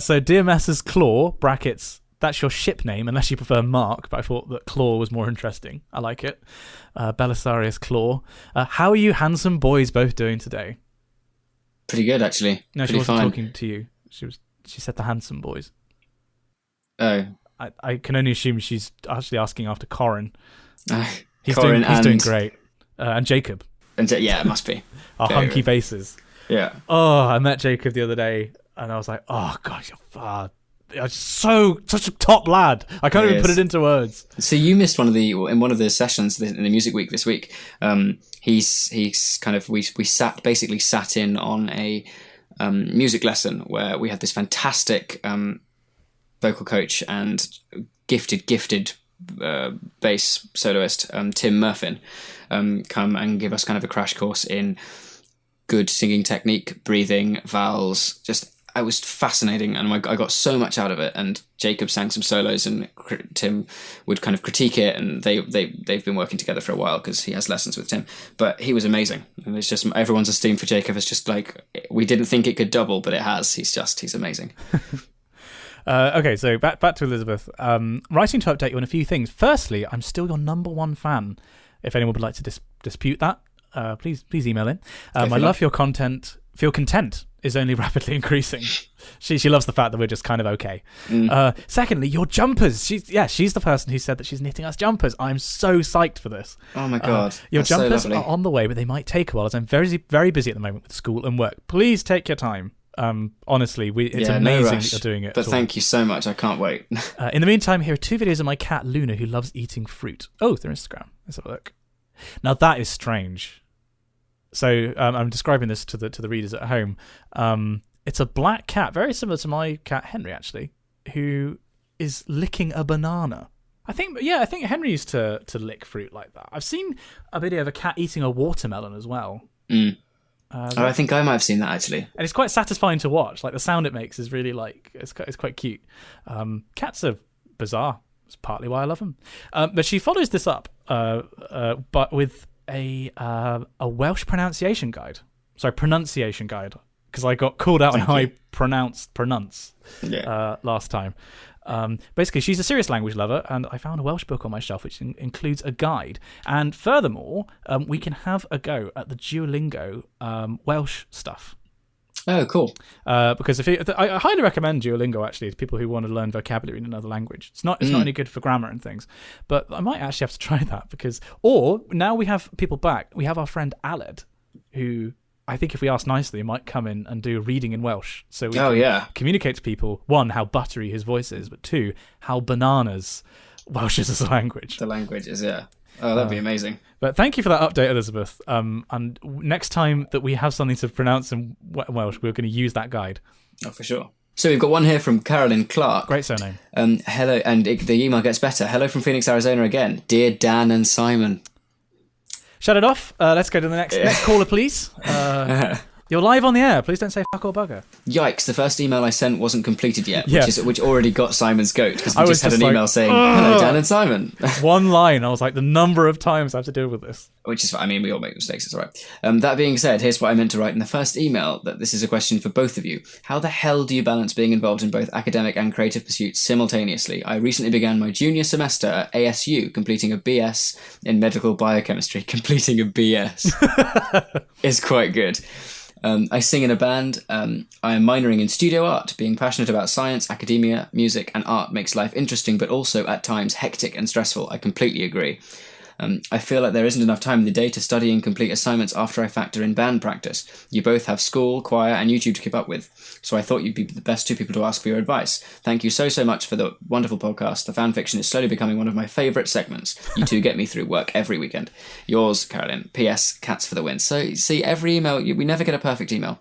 So, Dear Messrs. Claw, brackets, that's your ship name, unless you prefer Mark, but I thought that Claw was more interesting. I like it. Belisarius Claw. How are you handsome boys both doing today? Pretty good, actually. No, Pretty she wasn't fine. talking to you. She said the handsome boys. Oh. I can only assume she's actually asking after Corin. He's Corin doing great. And Jacob. Yeah, it must be. Our hunky bases. Yeah. Oh, I met Jacob the other day, and I was like, oh, God, you're such a top lad. I can't even put it into words. So you missed in one of the sessions in the Music Week this week. He's kind of we basically sat in on a music lesson where we had this fantastic vocal coach and gifted bass soloist Tim Murphin come and give us kind of a crash course in good singing technique, breathing, vowels. It was fascinating, and I got so much out of it. And Jacob sang some solos, and Tim would kind of critique it. And they've been working together for a while because he has lessons with Tim. But he was amazing, and it's just everyone's esteem for Jacob is just like, we didn't think it could double, but it has. He's amazing. Okay, so back to Elizabeth. Writing to update you on a few things. Firstly, I'm still your number one fan. If anyone would like to dispute that, please email in. I love your content. Feel content is only rapidly increasing. She loves the fact that we're just kind of okay. Secondly, your jumpers. She's the person who said that she's knitting us jumpers. I'm so psyched for this. Oh my God. Your That's jumpers so lovely. are on the way, but they might take a while as I'm very, very busy at the moment with school and work. Please take your time. Honestly, it's amazing that you're doing it. But thank you so much. I can't wait. In the meantime, here are 2 videos of my cat Luna, who loves eating fruit. Oh, they're Instagram. Let's have a look. Now that is strange. So I'm describing this to the readers at home. It's a black cat, very similar to my cat Henry, actually, who is licking a banana. I think Henry used to lick fruit like that. I've seen a video of a cat eating a watermelon as well. I think I might have seen that actually. And it's quite satisfying to watch. Like the sound it makes is really it's quite cute. Cats are bizarre. It's partly why I love them. But she follows this up, but with a Welsh pronunciation guide, because I got called out on how I pronounce last time. Basically, she's a serious language lover, and I found a Welsh book on my shelf which includes a guide. And furthermore, we can have a go at the Duolingo Welsh stuff. Oh, cool. Because I highly recommend Duolingo actually to people who want to learn vocabulary in another language. It's not only good for grammar and things, but I might actually have to try that or now we have people back. We have our friend Aled, who I think if we ask nicely, might come in and do a reading in Welsh. So we can communicate to people, one, how buttery his voice is, but two, how bananas Welsh is as a language. The language is, yeah. Oh, that'd be amazing. But thank you for that update, Elizabeth. And next time that we have something to pronounce in Welsh, we're going to use that guide. Oh, for sure. So we've got one here from Carolyn Clark. Great surname. Hello, and the email gets better. Hello from Phoenix, Arizona again. Dear Dan and Simon. Shut it off. Let's go to the next caller, please. You're live on the air. Please don't say fuck or bugger. Yikes, the first email I sent wasn't completed yet, which already got Simon's goat, because we just had an email saying, hello, Dan and Simon. One line. I was like, the number of times I have to deal with this. Which is, we all make mistakes, it's all right. That being said, here's what I meant to write in the first email, that this is a question for both of you. How the hell do you balance being involved in both academic and creative pursuits simultaneously? I recently began my junior semester at ASU, completing a BS in medical biochemistry. Completing a BS is quite good. I sing in a band. I am minoring in studio art. Being passionate about science, academia, music, and art makes life interesting, but also at times hectic and stressful. I completely agree. I feel like there isn't enough time in the day to study and complete assignments after I factor in band practice. You both have school, choir, and YouTube to keep up with, so I thought you'd be the best two people to ask for your advice. Thank you so much for the wonderful podcast. The fan fiction is slowly becoming one of my favourite segments. You two get me through work every weekend. Yours, Carolyn. P.S. Cats for the win. So, see, every email, we never get a perfect email.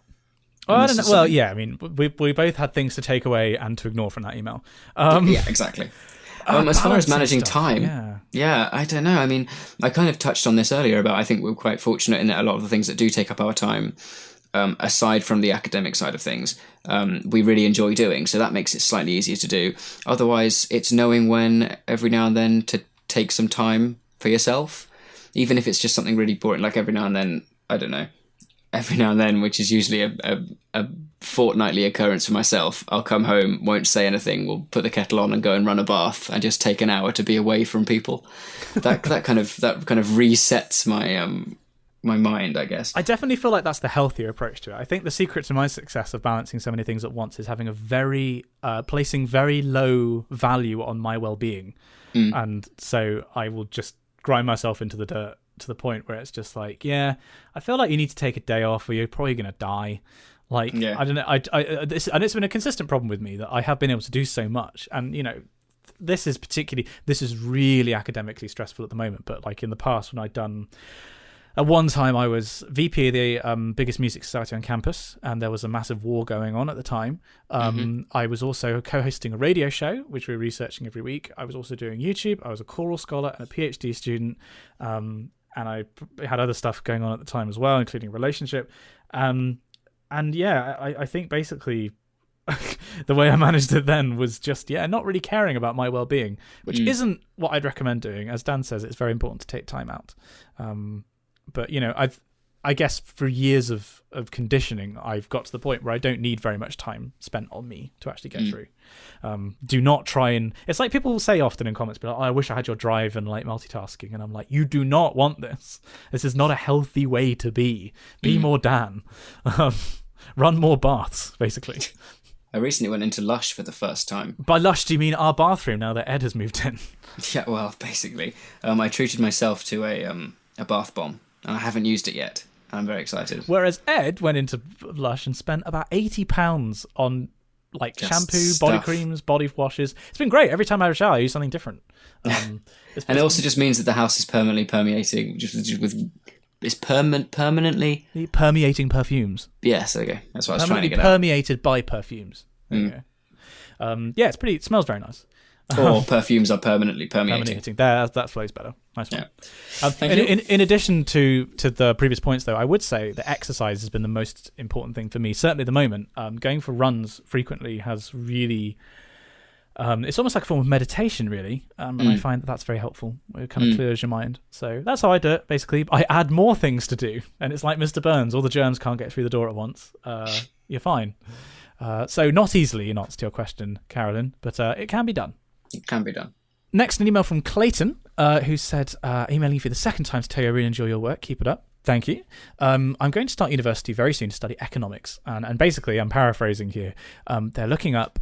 I don't know. Well, yeah, we both had things to take away and to ignore from that email. Yeah, exactly. As far as managing time, I don't know. I kind of touched on this earlier about I think we're quite fortunate in that a lot of the things that do take up our time, aside from the academic side of things, we really enjoy doing. So that makes it slightly easier to do. Otherwise, it's knowing when every now and then to take some time for yourself, even if it's just something really boring, like every now and then, I don't know. Every now and then, which is usually a fortnightly occurrence for myself, I'll come home, won't say anything, we'll put the kettle on and go and run a bath and just take an hour to be away from people. That kind of resets my mind, I guess. I definitely feel like that's the healthier approach to it. I think the secret to my success of balancing so many things at once is having placing very low value on my well-being. And so I will just grind myself into the dirt to the point where it's just like, I feel like you need to take a day off or you're probably going to die. I don't know. And it's been a consistent problem with me that I have been able to do so much. And, this is really academically stressful at the moment. But like in the past when at one time I was VP of the biggest music society on campus, and there was a massive war going on at the time. I was also co-hosting a radio show, which we were researching every week. I was also doing YouTube. I was a choral scholar and a PhD student. And I had other stuff going on at the time as well, including a relationship. I think basically the way I managed it then was just, not really caring about my well-being, which isn't what I'd recommend doing. As Dan says, it's very important to take time out. But, I guess for years of conditioning, I've got to the point where I don't need very much time spent on me to actually get through. Do not try and... It's like people will say often in comments, but I wish I had your drive and like multitasking. And I'm like, you do not want this. This is not a healthy way to be. Be more Dan. Run more baths, basically. I recently went into Lush for the first time. By Lush, do you mean our bathroom now that Ed has moved in? Yeah, well, basically. I treated myself to a bath bomb, and I haven't used it yet. I'm very excited. Whereas Ed went into Lush and spent about £80 on like just shampoo, stuff. Body creams, body washes. It's been great. Every time I have a shower, I use something different. And it also just means that the house is permanently permeating, it's permanently permeating perfumes. Yes, okay. That's what I was trying to get at. Permeated by perfumes. There you go. It smells very nice. Or perfumes are permanently permeating. That flows better. Nice one. Yeah. Thank you. In addition to the previous points, though, I would say that exercise has been the most important thing for me. Certainly at the moment, going for runs frequently has really... it's almost like a form of meditation, really, and I find that that's very helpful. It kind of clears your mind. So that's how I do it, basically. I add more things to do, and it's like Mr. Burns. All the germs can't get through the door at once. You're fine. So not easily, in answer to your question, Carolyn, but it can be done. It can be done. Next, an email from Clayton, who said, emailing you for the second time to tell you I really enjoy your work. Keep it up. Thank you. I'm going to start university very soon to study economics. And basically, I'm paraphrasing here. They're looking up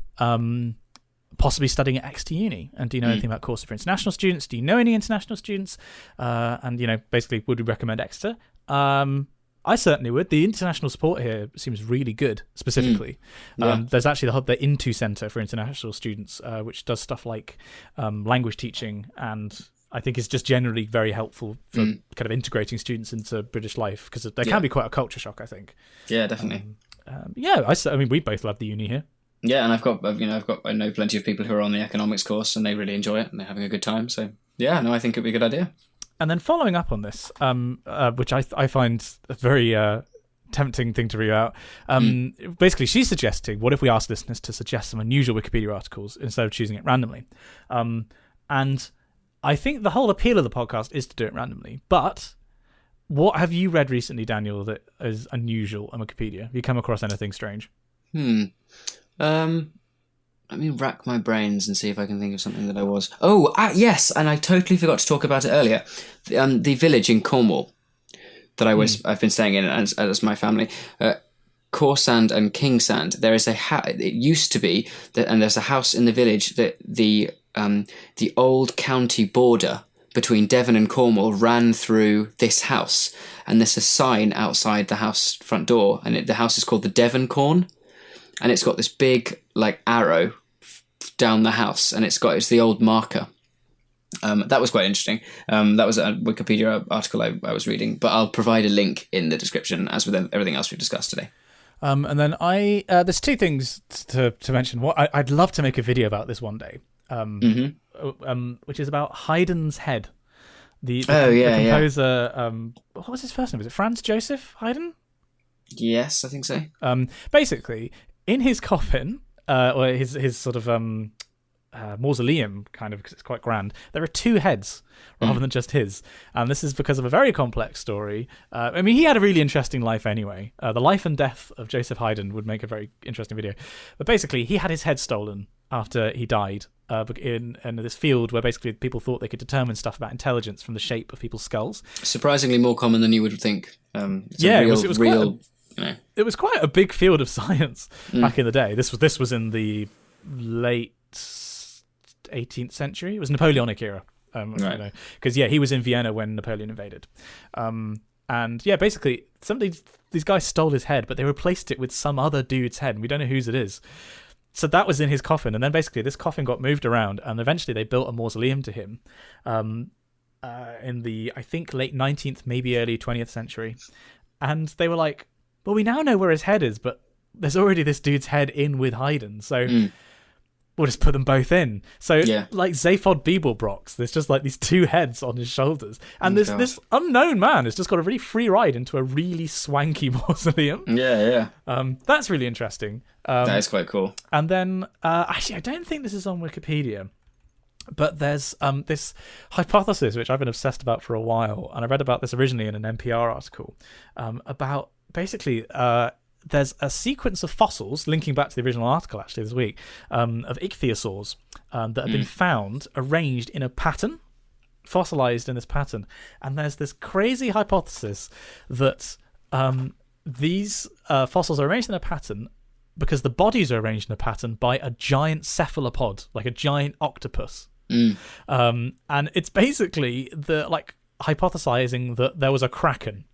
possibly studying at Exeter Uni. And do you know anything about courses for international students? Do you know any international students? And, basically, would we recommend Exeter? I certainly would. The international support here seems really good, specifically. Yeah. There's actually the Into Centre for international students, which does stuff like language teaching, and I think is just generally very helpful for kind of integrating students into British life, because there can be quite a culture shock, I think. Yeah, definitely. I mean, we both love the uni here. Yeah, and I know plenty of people who are on the economics course, and they really enjoy it, and they're having a good time. So yeah, no, I think it'd be a good idea. And then following up on this, which I find a very tempting thing to read out, basically she's suggesting, what if we ask listeners to suggest some unusual Wikipedia articles instead of choosing it randomly? And I think the whole appeal of the podcast is to do it randomly. But what have you read recently, Daniel, that is unusual on Wikipedia? Have you come across anything strange? Let me rack my brains and see if I can think of something that I was... Oh, yes, and I totally forgot to talk about it earlier. The village in Cornwall that I've been staying in as my family. Corsand and Kingsand. There is it used to be, and there's a house in the village that the old county border between Devon and Cornwall ran through this house. And there's a sign outside the house front door, and the house is called the Devon Corn. And it's got this big arrow down the house, and it's the old marker. That was quite interesting. That was a Wikipedia article I was reading, but I'll provide a link in the description, as with everything else we've discussed today. And then there's two things to mention. I'd love to make a video about this one day, which is about Haydn's head. The composer. What was his first name? Was it Franz Joseph Haydn? Yes, I think so. Basically, in his coffin, or his sort of mausoleum, kind of, because it's quite grand, there are two heads rather than just his. And this is because of a very complex story. I mean, he had a really interesting life anyway. The life and death of Joseph Haydn would make a very interesting video. But basically, he had his head stolen after he died in this field where basically people thought they could determine stuff about intelligence from the shape of people's skulls. Surprisingly more common than you would think. It was quite a big field of science back in the day. This was in the late 18th century. It was Napoleonic era. Right. Because he was in Vienna when Napoleon invaded. Basically these guys stole his head, but they replaced it with some other dude's head, and we don't know whose it is. So that was in his coffin, and then basically this coffin got moved around, and eventually they built a mausoleum to him in the, I think, late 19th, maybe early 20th century. And they were like, well, we now know where his head is, but there's already this dude's head in with Haydn, so we'll just put them both in. So, like Zaphod Beeblebrox, there's just like these two heads on his shoulders. And this unknown man has just got a really free ride into a really swanky mausoleum. Yeah. That's really interesting. That is quite cool. And then, actually, I don't think this is on Wikipedia, but there's this hypothesis, which I've been obsessed about for a while. And I read about this originally in an NPR article about basically... there's a sequence of fossils, linking back to the original article actually this week, of ichthyosaurs that have been found arranged in a pattern, fossilized in this pattern. And there's this crazy hypothesis that these fossils are arranged in a pattern because the bodies are arranged in a pattern by a giant cephalopod, like a giant octopus. And it's basically hypothesizing that there was a kraken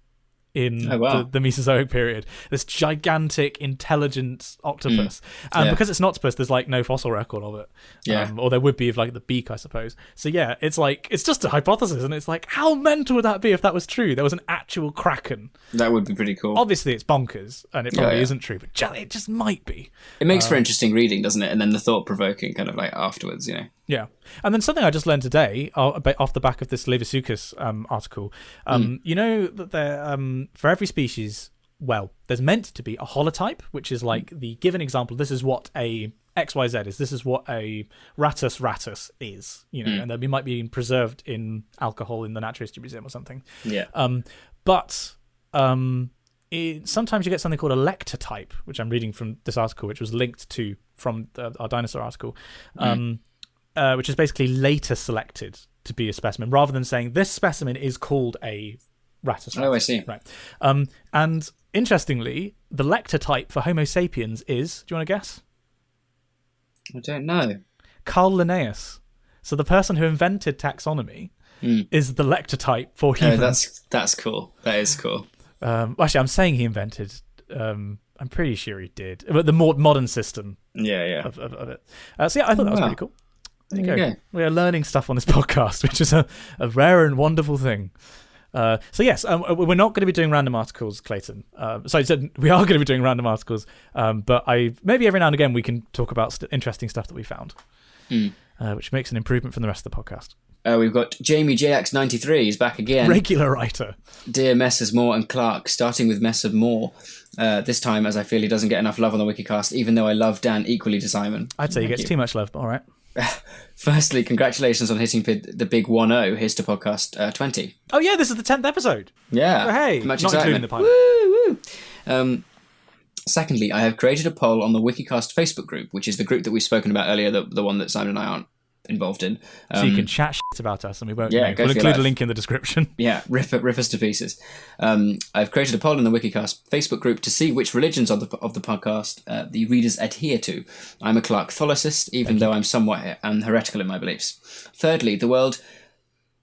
in the Mesozoic period, this gigantic, intelligent octopus. And because it's an octopus, there's no fossil record of it. Or there would be of the beak, I suppose. So it's just a hypothesis, and it's how mental would that be if that was true? There was an actual kraken. That would be pretty cool. Obviously, it's bonkers, and it probably isn't true, but it just might be. It makes for interesting reading, doesn't it? And then the thought-provoking kind of afterwards, Yeah, and then something I just learned today, off the back of this Laevisuchus article. You know that for every species, well, there's meant to be a holotype, which is like the given example. This is what a XYZ is. This is what a ratus is. And that we might be preserved in alcohol in the Natural History Museum or something. Yeah. But sometimes you get something called a lectotype, which I'm reading from this article, which was linked to from our dinosaur article. Which is basically later selected to be a specimen, rather than saying this specimen is called a ratus. Oh, I see. Right. And interestingly, the lectotype for Homo sapiens is, do you want to guess? I don't know. Carl Linnaeus. So the person who invented taxonomy is the lectotype for humans. Oh, that's cool. That is cool. Actually, I'm saying he invented. I'm pretty sure he did. But the more modern system of it. So yeah, I thought that was pretty cool. There you go. We are learning stuff on this podcast, which is a rare and wonderful thing. So yes, we're not going to be doing random articles, Clayton. So we are going to be doing random articles, but maybe every now and again we can talk about interesting stuff that we found, which makes an improvement from the rest of the podcast. We've got Jamie JX93 is back again. Regular writer. Dear Messrs Moore and Clark, starting with Messer Moore. This time, as I feel he doesn't get enough love on the Wikicast, even though I love Dan equally to Simon. I'd say he gets too much love, but all right. Firstly, congratulations on hitting the big 1-0. Here's to podcast 20. Oh yeah, this is the 10th episode. Yeah. Oh, hey, much not excitement. Including the pilot. Woo, woo. Secondly, I have created a poll on the Wikicast Facebook group, which is the group that we've spoken about earlier, the one that Simon and I aren't involved in. So you can chat shit about us and we won't Yeah, know. We'll include a link in the description. Yeah, rip us to pieces. I've created a poll in the Wikicast Facebook group to see which religions of the podcast the readers adhere to. I'm a Clarktholicist, even though I'm somewhat heretical in my beliefs. Thirdly, the word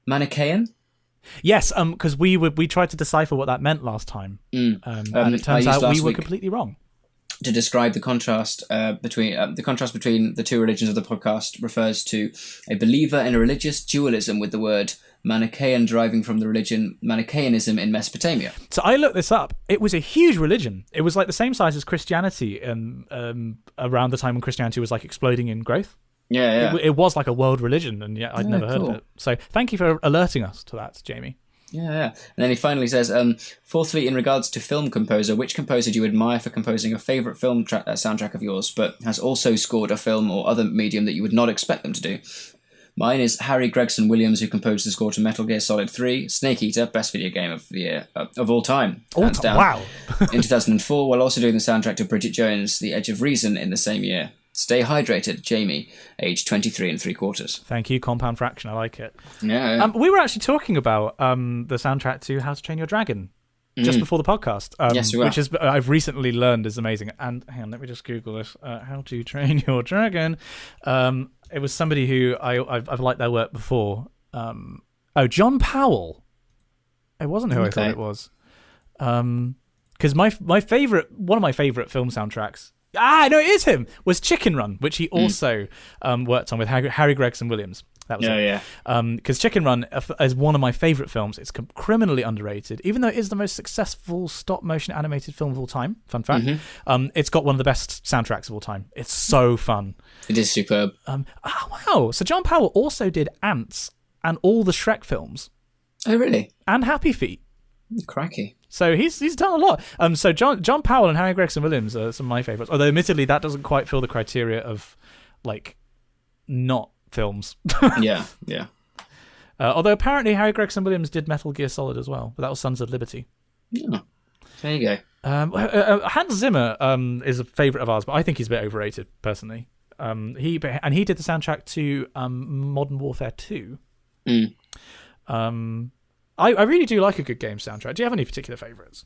Manichaean. Yes, because we tried to decipher what that meant last time, and it turns out we were completely wrong. To describe the contrast between the two religions of the podcast refers to a believer in a religious dualism, with the word Manichaean deriving from the religion Manichaeanism in Mesopotamia. So I looked this up. It was a huge religion. It was like the same size as Christianity, around the time when Christianity was like exploding in growth. Yeah. It was like a world religion, and I'd never heard of it. So thank you for alerting us to that, Jamie. Yeah. And then he finally says, fourthly, in regards to film composer, which composer do you admire for composing a favourite film soundtrack of yours, but has also scored a film or other medium that you would not expect them to do? Mine is Harry Gregson Williams, who composed the score to Metal Gear Solid 3, Snake Eater, best video game of the year of all time. Hands down. Wow. In 2004, while also doing the soundtrack to Bridget Jones' The Edge of Reason in the same year. Stay hydrated, Jamie, age 23 3/4. Thank you, Compound Fraction. I like it. Yeah. We were actually talking about the soundtrack to How to Train Your Dragon just before the podcast. Yes, we were. Which is I've recently learned is amazing. And hang on, let me just Google this. How to Train Your Dragon. It was somebody who I've liked their work before. John Powell. It wasn't who I thought it was. Because one of my favorite film soundtracks. No, it is him. Was Chicken Run, which he also worked on with Harry Gregson Williams. That was it. Yeah. Because Chicken Run is one of my favorite films. It's criminally underrated, even though it is the most successful stop motion animated film of all time. Fun fact. It's got one of the best soundtracks of all time. It's so fun. It is superb. Wow. So John Powell also did Ants and all the Shrek films. Oh, really? And Happy Feet. Cracky. So he's done a lot. So John Powell and Harry Gregson Williams are some of my favourites. Although admittedly that doesn't quite fill the criteria of like not films. Yeah. Although apparently Harry Gregson Williams did Metal Gear Solid as well, but that was Sons of Liberty. Yeah. There you go. Hans Zimmer is a favourite of ours, but I think he's a bit overrated personally. He did the soundtrack to Modern Warfare 2. I really do like a good game soundtrack. Do you have any particular favourites?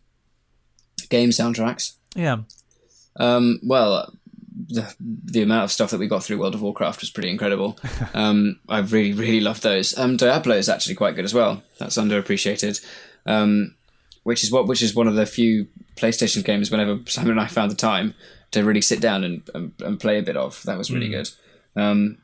Game soundtracks? Yeah. Well, the amount of stuff that we got through World of Warcraft was pretty incredible. I really, really loved those. Diablo is actually quite good as well. That's underappreciated. Which is one of the few PlayStation games whenever Simon and I found the time to really sit down and play a bit of. That was really good. I'm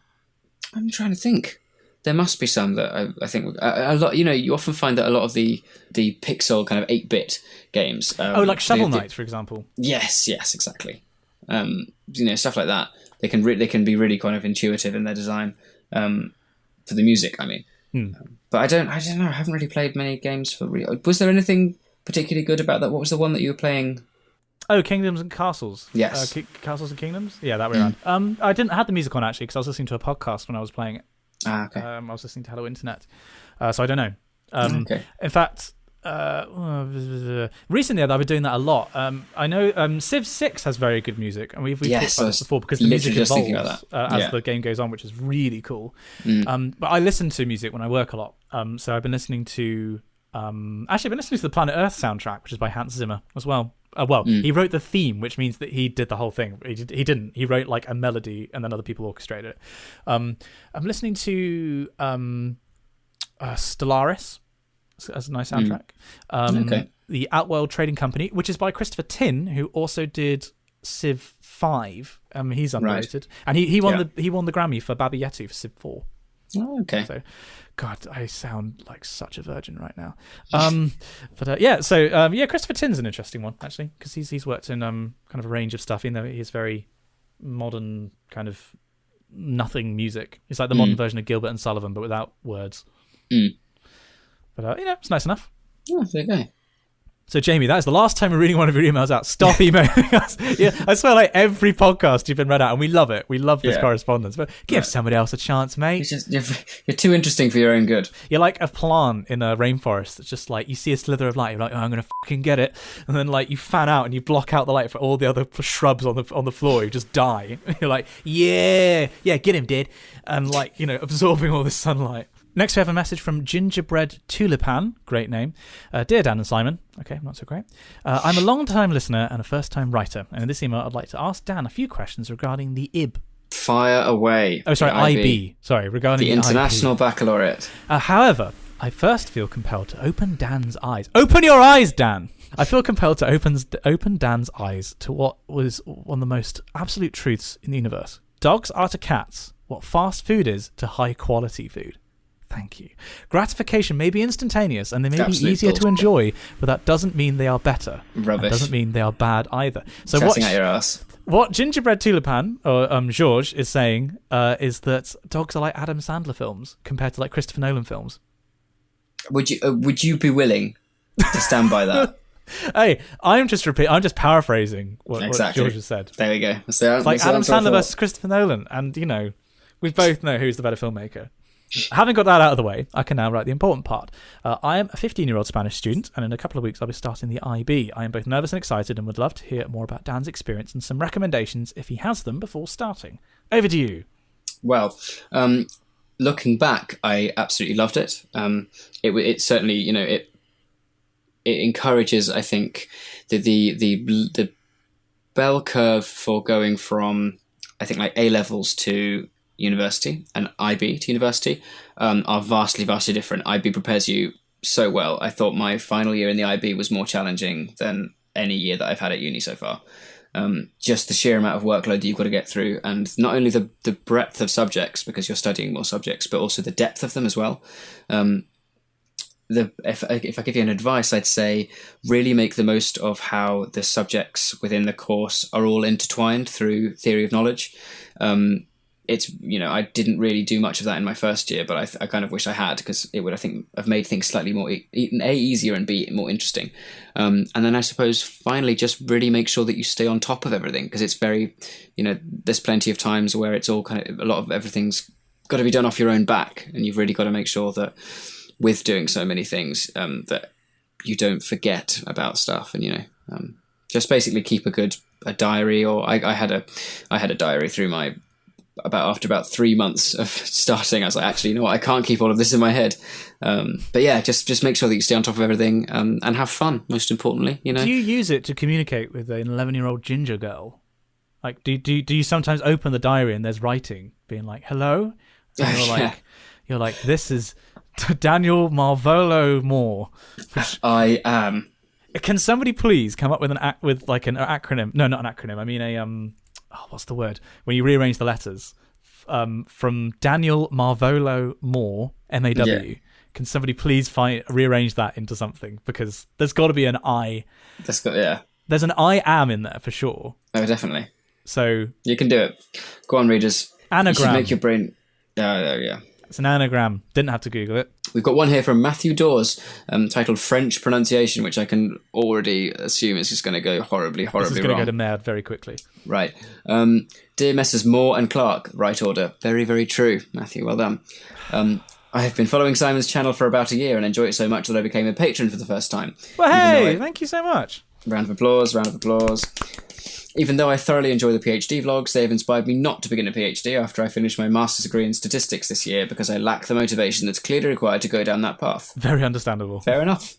trying to think. There must be some that I think a lot. You often find that a lot of the pixel kind of 8-bit games. Like Shovel Knight, for example. Yes, exactly. Stuff like that. They can be really kind of intuitive in their design. for the music, I mean. But I don't know. I haven't really played many games for real. Was there anything particularly good about that? What was the one that you were playing? Oh, Kingdoms and Castles. Yes. Castles and Kingdoms? Yeah, that way around. I didn't have the music on, actually, because I was listening to a podcast when I was playing it. Ah, okay. I was listening to Hello Internet. So I don't know. Okay. In fact, recently I've been doing that a lot. I know Civ 6 has very good music, and we've talked about this before, because the music evolves as the game goes on, which is really cool. But I listen to music when I work a lot. So I've been listening to... actually, I've been listening to the Planet Earth soundtrack, which is by Hans Zimmer as well. He wrote the theme, which means that he did the whole thing. He didn't. He wrote like a melody, and then other people orchestrated it. I'm listening to Stellaris as a nice soundtrack. The Outworld Trading Company, which is by Christopher Tin, who also did Civ 5. He's underrated, and he won the Grammy for Baba Yetu for Civ 4. Oh, okay. So, God, I sound like such a virgin right now. Christopher Tin's an interesting one, actually, because he's worked in kind of a range of stuff, even though he's very modern kind of nothing music. It's like the modern version of Gilbert and Sullivan, but without words. But it's nice enough. Oh, there you go. So, Jamie, that is the last time we're reading one of your emails out. Stop emailing us. Yeah, I swear, like every podcast you've been read out, and we love it. We love this correspondence. But give somebody else a chance, mate. You're too interesting for your own good. You're like a plant in a rainforest. It's just like you see a slither of light. You're like, oh, I'm gonna fucking get it, and then like you fan out and you block out the light for all the other shrubs on the floor. You just die. You're like, yeah, get him, dude, and like absorbing all this sunlight. Next, we have a message from Gingerbread Tulipan. Great name. Dear Dan and Simon. Okay, not so great. I'm a long-time listener and a first-time writer. And in this email, I'd like to ask Dan a few questions regarding the IB. Fire away. Oh, sorry, IB. Sorry, regarding the International IB. Baccalaureate. However, I first feel compelled to open Dan's eyes. Open your eyes, Dan! I feel compelled to open Dan's eyes to what was one of the most absolute truths in the universe. Dogs are to cats what fast food is to high-quality food. Thank you. Gratification may be instantaneous and they may be easier to enjoy, but that doesn't mean they are better. Rubbish. It doesn't mean they are bad either. So chatting out your ass. What Gingerbread Tulipan, or George, is saying is that dogs are like Adam Sandler films compared to like Christopher Nolan films. Would you be willing to stand by that? Hey, I'm just paraphrasing what George has said. There we go. It's like Adam Sandler versus Christopher Nolan, and we both know who's the better filmmaker. Having got that out of the way, I can now write the important part. I am a 15-year-old Spanish student, and in a couple of weeks I'll be starting the IB. I am both nervous and excited and would love to hear more about Dan's experience and some recommendations if he has them before starting. Over to you. Well, looking back, I absolutely loved it. It certainly, it encourages, I think, the bell curve for going from, I think, like A-levels to university and IB to university are vastly different. IB prepares you so well. I thought my final year in the IB was more challenging than any year that I've had at uni so far. Just the sheer amount of workload that you've got to get through, and not only the breadth of subjects because you're studying more subjects, but also the depth of them as well. If I give you an advice, I'd say really make the most of how the subjects within the course are all intertwined through theory of knowledge. I didn't really do much of that in my first year, but I kind of wish I had, because it would, I think, have made things slightly more easier and B, more interesting. And then I suppose finally just really make sure that you stay on top of everything, because it's very, there's plenty of times where it's all kind of, a lot of everything's got to be done off your own back, and you've really got to make sure that with doing so many things that you don't forget about stuff, and just basically keep a diary. Or I had a diary through after about 3 months of starting. I was like, actually, I can't keep all of this in my head. But yeah, just make sure that you stay on top of everything and have fun, most importantly. Do you use it to communicate with an 11-year-old ginger girl? Like, do you sometimes open the diary and there's writing being like, hello? And you're like, this is Daniel Marvolo Moore. I am. Can somebody please come up with an acronym? No, not an acronym. I mean what's the word? When you rearrange the letters from Daniel Marvolo Moore, MAW. Yeah. Can somebody please rearrange that into something? Because there's got to be an I. There's an I am in there for sure. Oh, definitely. So you can do it. Go on, readers. Anagram. You should make your brain. Yeah. It's an anagram. Didn't have to Google it. We've got one here from Matthew Dawes, titled French Pronunciation, which I can already assume is just going to go horribly This is going wrong. to go to mad very quickly. Right. Dear Messrs. Moore and Clark, right order. Very, very true, Matthew. Well done. I have been following Simon's channel for about a year and enjoy it so much that I became a patron for the first time. Well, hey, thank you so much. Round of applause. Even though I thoroughly enjoy the PhD vlogs, they have inspired me not to begin a PhD after I finish my master's degree in statistics this year because I lack the motivation that's clearly required to go down that path. Very understandable. Fair enough.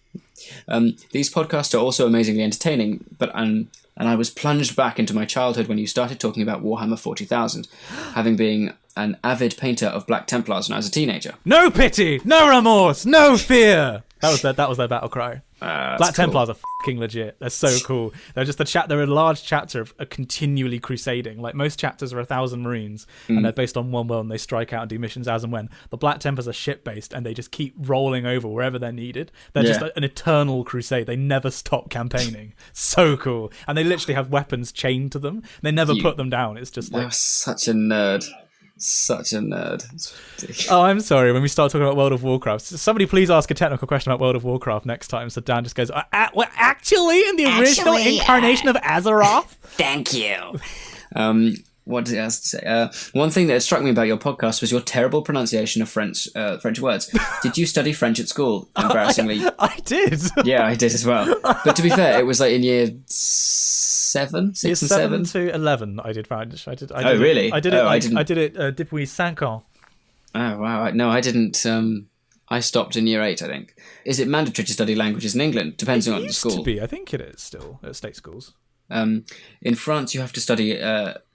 These podcasts are also amazingly entertaining, and I was plunged back into my childhood when you started talking about Warhammer 40,000, having been an avid painter of Black Templars when I was a teenager. No pity, no remorse, no fear. That was their battle cry. Black Templars are fucking legit. They're so cool. They're just they're a large chapter of continually crusading. Like most chapters are 1,000 Marines, and they're based on one world, and they strike out and do missions as and when. The Black Templars are ship based, and they just keep rolling over wherever they're needed. They're just an eternal crusade. They never stop campaigning. So cool. And they literally have weapons chained to them. They never put them down. It's just like You're such a nerd. Oh, I'm sorry. When we start talking about World of Warcraft, somebody please ask a technical question about World of Warcraft next time. So Dan just goes, well, actually, in the original incarnation of Azeroth. Thank you. What did I have to say? One thing that struck me about your podcast was your terrible pronunciation of French words. Did you study French at school? Embarrassingly, I did. Yeah, I did as well. But to be fair, it was like in year 7, 6 and 7 to 11. I did French. I did. Oh, really? I did it. I didn't. I did it. Depuis 5 ans. Oh wow! No, I didn't. I stopped in year 8, I think. Is it mandatory to study languages in England? Depending on the school. To be, I think it is still at state schools. In France, you have to study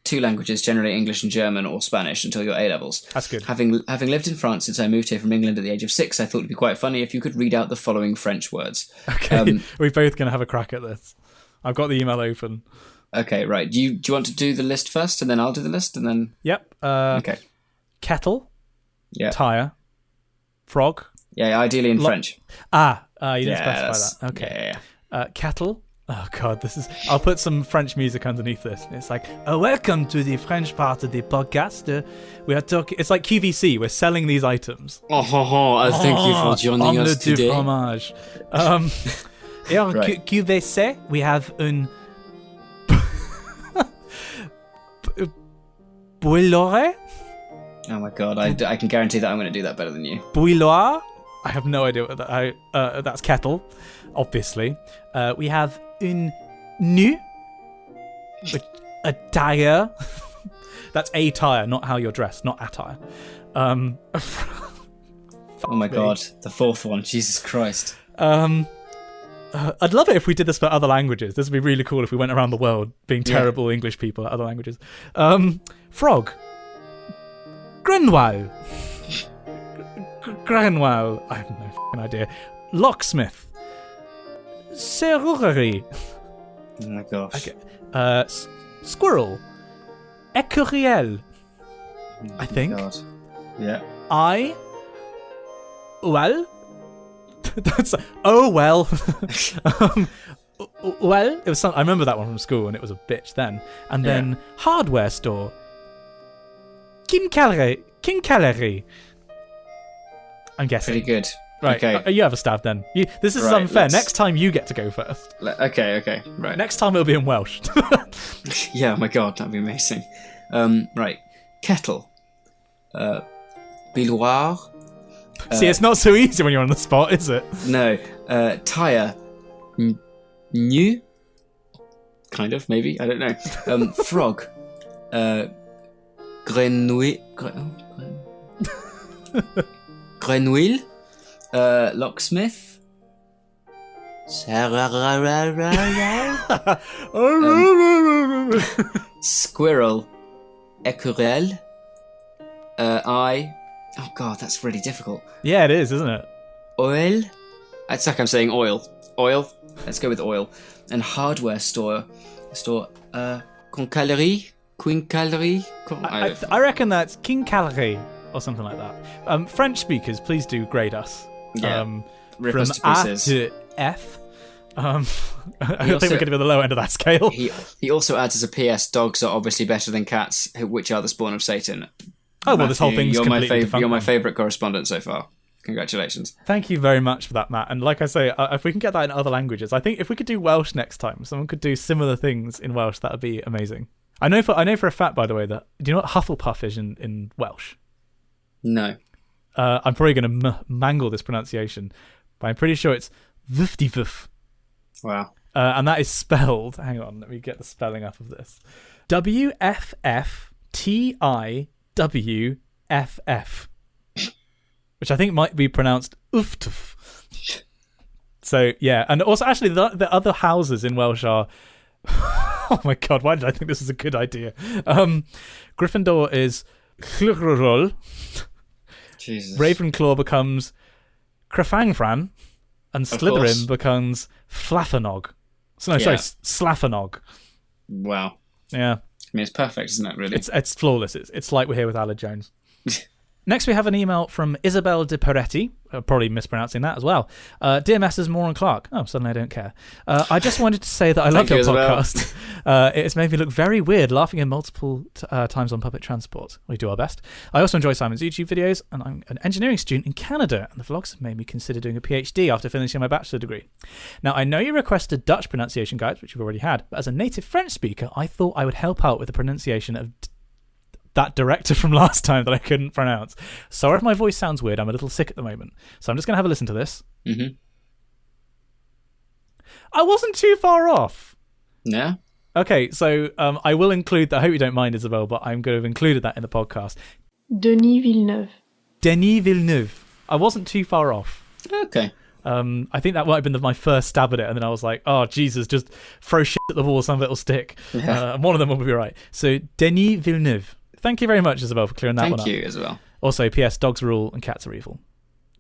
2 languages, generally English and German or Spanish, until your A-levels. That's good. Having lived in France since I moved here from England at the age of 6, I thought it'd be quite funny if you could read out the following French words. Okay, we're both going to have a crack at this. I've got the email open. Okay, right. Do you want to do the list first, and then I'll do the list, and then... Yep. Okay. Kettle. Yeah. Tire. Frog. Yeah, ideally in French. You didn't specify that. Okay. Yeah. Kettle. Oh god, I'll put some French music underneath this. It's like, welcome to the French part of the podcast. We are talking. It's like QVC. We're selling these items. Thank you for joining us today. Fromage. Right. QVC, we have un bouilloire. Oh my god, I can guarantee that I'm going to do that better than you. Bouilloire. I have no idea what that. That's kettle, obviously. We have un nu, a tire. That's a tire, not how you're dressed, not attire. Oh my god, the 4th one, Jesus Christ. I'd love it if we did this for other languages. This would be really cool if we went around the world being terrible English people at other languages. Frog. Grenwal. Grenwal. I have no f***ing idea. Locksmith. Serrurerie. Oh my gosh. Okay. Squirrel. Ecuriel. I think. God. Yeah. Well. That's well. Well, it was I remember that one from school, and it was a bitch then. And then hardware store. King-Calerie. I'm guessing. Pretty good. Right. Okay. You have a stab then. This is unfair. Next time you get to go first. Okay. Right. Next time it'll be in Welsh. Yeah. Oh my god, that'd be amazing. Right. Kettle. Bouilloire. See, it's not so easy when you're on the spot, is it? No. Tire. New? Kind of, maybe. I don't know. Frog. Grenouille. Grenouille. Locksmith. Squirrel. Ecurel. Oh god, that's really difficult. Yeah, it is, isn't it? Oil. It's like I'm saying oil. Oil. Let's go with oil. And hardware store. Quincalerie. I reckon that's King-Calerie or something like that. French speakers, please do grade us. Yeah. Rip From us to pieces. A to F. I think we're going to be at the low end of that scale. He also adds as a PS, dogs are obviously better than cats, which are the spawn of Satan. Oh, well, this whole thing's you're completely defunct. You're my favourite correspondent so far. Congratulations. Thank you very much for that, Matt. And like I say, if we can get that in other languages, I think if we could do Welsh next time, someone could do similar things in Welsh, that would be amazing. I know for a fact, by the way, that do you know what Hufflepuff is in Welsh? No. I'm probably going to mangle this pronunciation, but I'm pretty sure it's Vuftivuf. Wow. And that is spelled, hang on, let me get the spelling up of this. WFFTIWFF. Which I think might be pronounced Uftuf. So, yeah. And also, actually, the other houses in Welsh are... oh, my God. Why did I think this was a good idea? Gryffindor is Llgryrol. Jesus. Ravenclaw becomes Crafangfran. And Slytherin becomes Flaffernog. Sorry, Slaffernog. Wow. Yeah. I mean, it's perfect, isn't it, really? It's flawless. It's like we're here with Alan Jones. Next, we have an email from Isabel de Peretti, probably mispronouncing that as well. Dear Messrs. Moore and Clark. Oh, suddenly I don't care. I just wanted to say that I love your podcast. It has made me look very weird, laughing in multiple times on public transport. We do our best. I also enjoy Simon's YouTube videos, and I'm an engineering student in Canada, and the vlogs have made me consider doing a PhD after finishing my bachelor degree. Now, I know you requested Dutch pronunciation guides, which you've already had, but as a native French speaker, I thought I would help out with the pronunciation of that director from last time that I couldn't pronounce. Sorry if my voice sounds weird. I'm a little sick at the moment. So I'm just going to have a listen to this. Mm-hmm. I wasn't too far off. Yeah? Okay, so I will include that. I hope you don't mind, Isabel, but I'm going to have included that in the podcast. Denis Villeneuve. Denis Villeneuve. I wasn't too far off. Okay. I think that might have been my first stab at it, and then I was like, oh, Jesus, just throw shit at the wall, some of it will stick. Yeah. And one of them will be right. So, Denis Villeneuve. Thank you very much, Isabel, for clearing that one up. Thank you, Isabel. Also, P.S. Dogs are rule and cats are evil.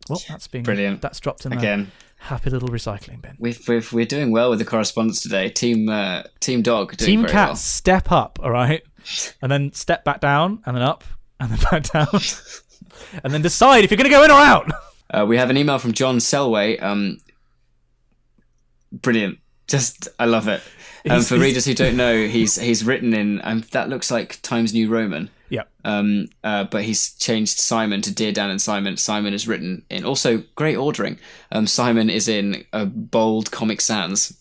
Well, that's being brilliant. That's dropped in again. A happy little recycling bin. We're doing well with the correspondence today. Team Dog. Doing Team very Cat, well. step up, all right, and then step back down, and then up, and then back down, and then decide if you're going to go in or out. We have an email from John Selway. Brilliant. Just, I love it. For readers who don't know, he's written in, that looks like Times New Roman. Yeah. But he's changed Simon to Dear Dan and Simon. Simon is written in, also great ordering. Simon is in bold Comic Sans.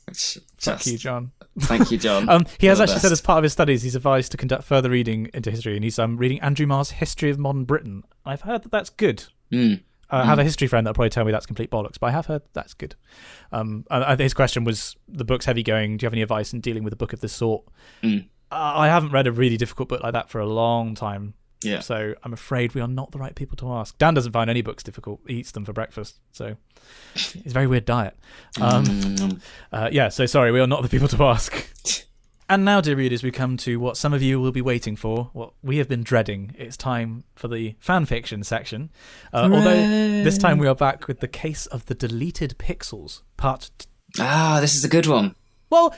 Thank you, John. Thank you, John. He has actually said as part of his studies, he's advised to conduct further reading into history, and he's reading Andrew Marr's History of Modern Britain. I've heard that that's good. I have a history friend that'll probably tell me that's complete bollocks, but I have heard that's good. His question was, the book's heavy going. Do you have any advice in dealing with a book of this sort? I haven't read a really difficult book like that for a long time. Yeah. So I'm afraid we are not the right people to ask. Dan doesn't find any books difficult. He eats them for breakfast. So it's a very weird diet. So sorry, we are not the people to ask. And now, dear readers, we come to what some of you will be waiting for, what we have been dreading. It's time for the fan fiction section. Although this time we are back with The Case of the Deleted Pixels, part... this is a good one. Well,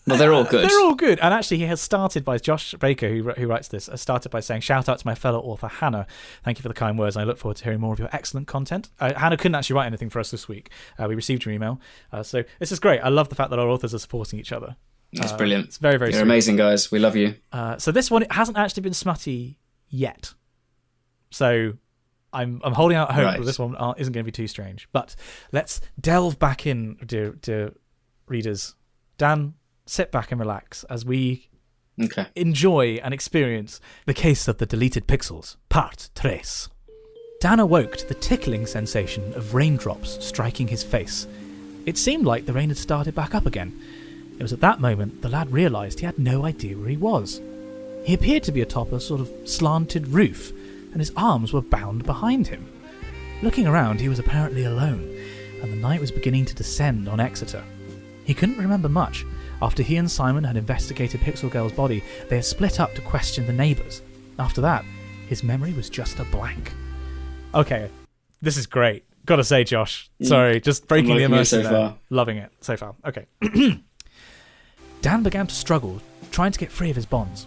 they're all good. They're all good. And actually, he has started by, Josh Baker, who writes this, has started by saying, shout out to my fellow author, Hannah. Thank you for the kind words, and I look forward to hearing more of your excellent content. Hannah couldn't actually write anything for us this week. We received your email. So this is great. I love the fact that our authors are supporting each other. It's brilliant. It's very, very You're sweet. amazing, guys. We love you. So this one, it hasn't actually been smutty yet. So I'm holding out hope that this one isn't going to be too strange. But let's delve back in, dear readers. Dan, sit back and relax as we enjoy and experience The Case of the Deleted Pixels, Part 3. Dan awoke to the tickling sensation of raindrops striking his face. It seemed like the rain had started back up again. It was at that moment the lad realised he had no idea where he was. He appeared to be atop a sort of slanted roof, and his arms were bound behind him. Looking around, he was apparently alone, and the night was beginning to descend on Exeter. He couldn't remember much. After he and Simon had investigated Pixel Girl's body, they had split up to question the neighbours. After that, his memory was just a blank. Okay, this is great. Gotta say, Josh. Sorry, just breaking the immersion there. Loving it so far. Okay. Dan began to struggle, trying to get free of his bonds.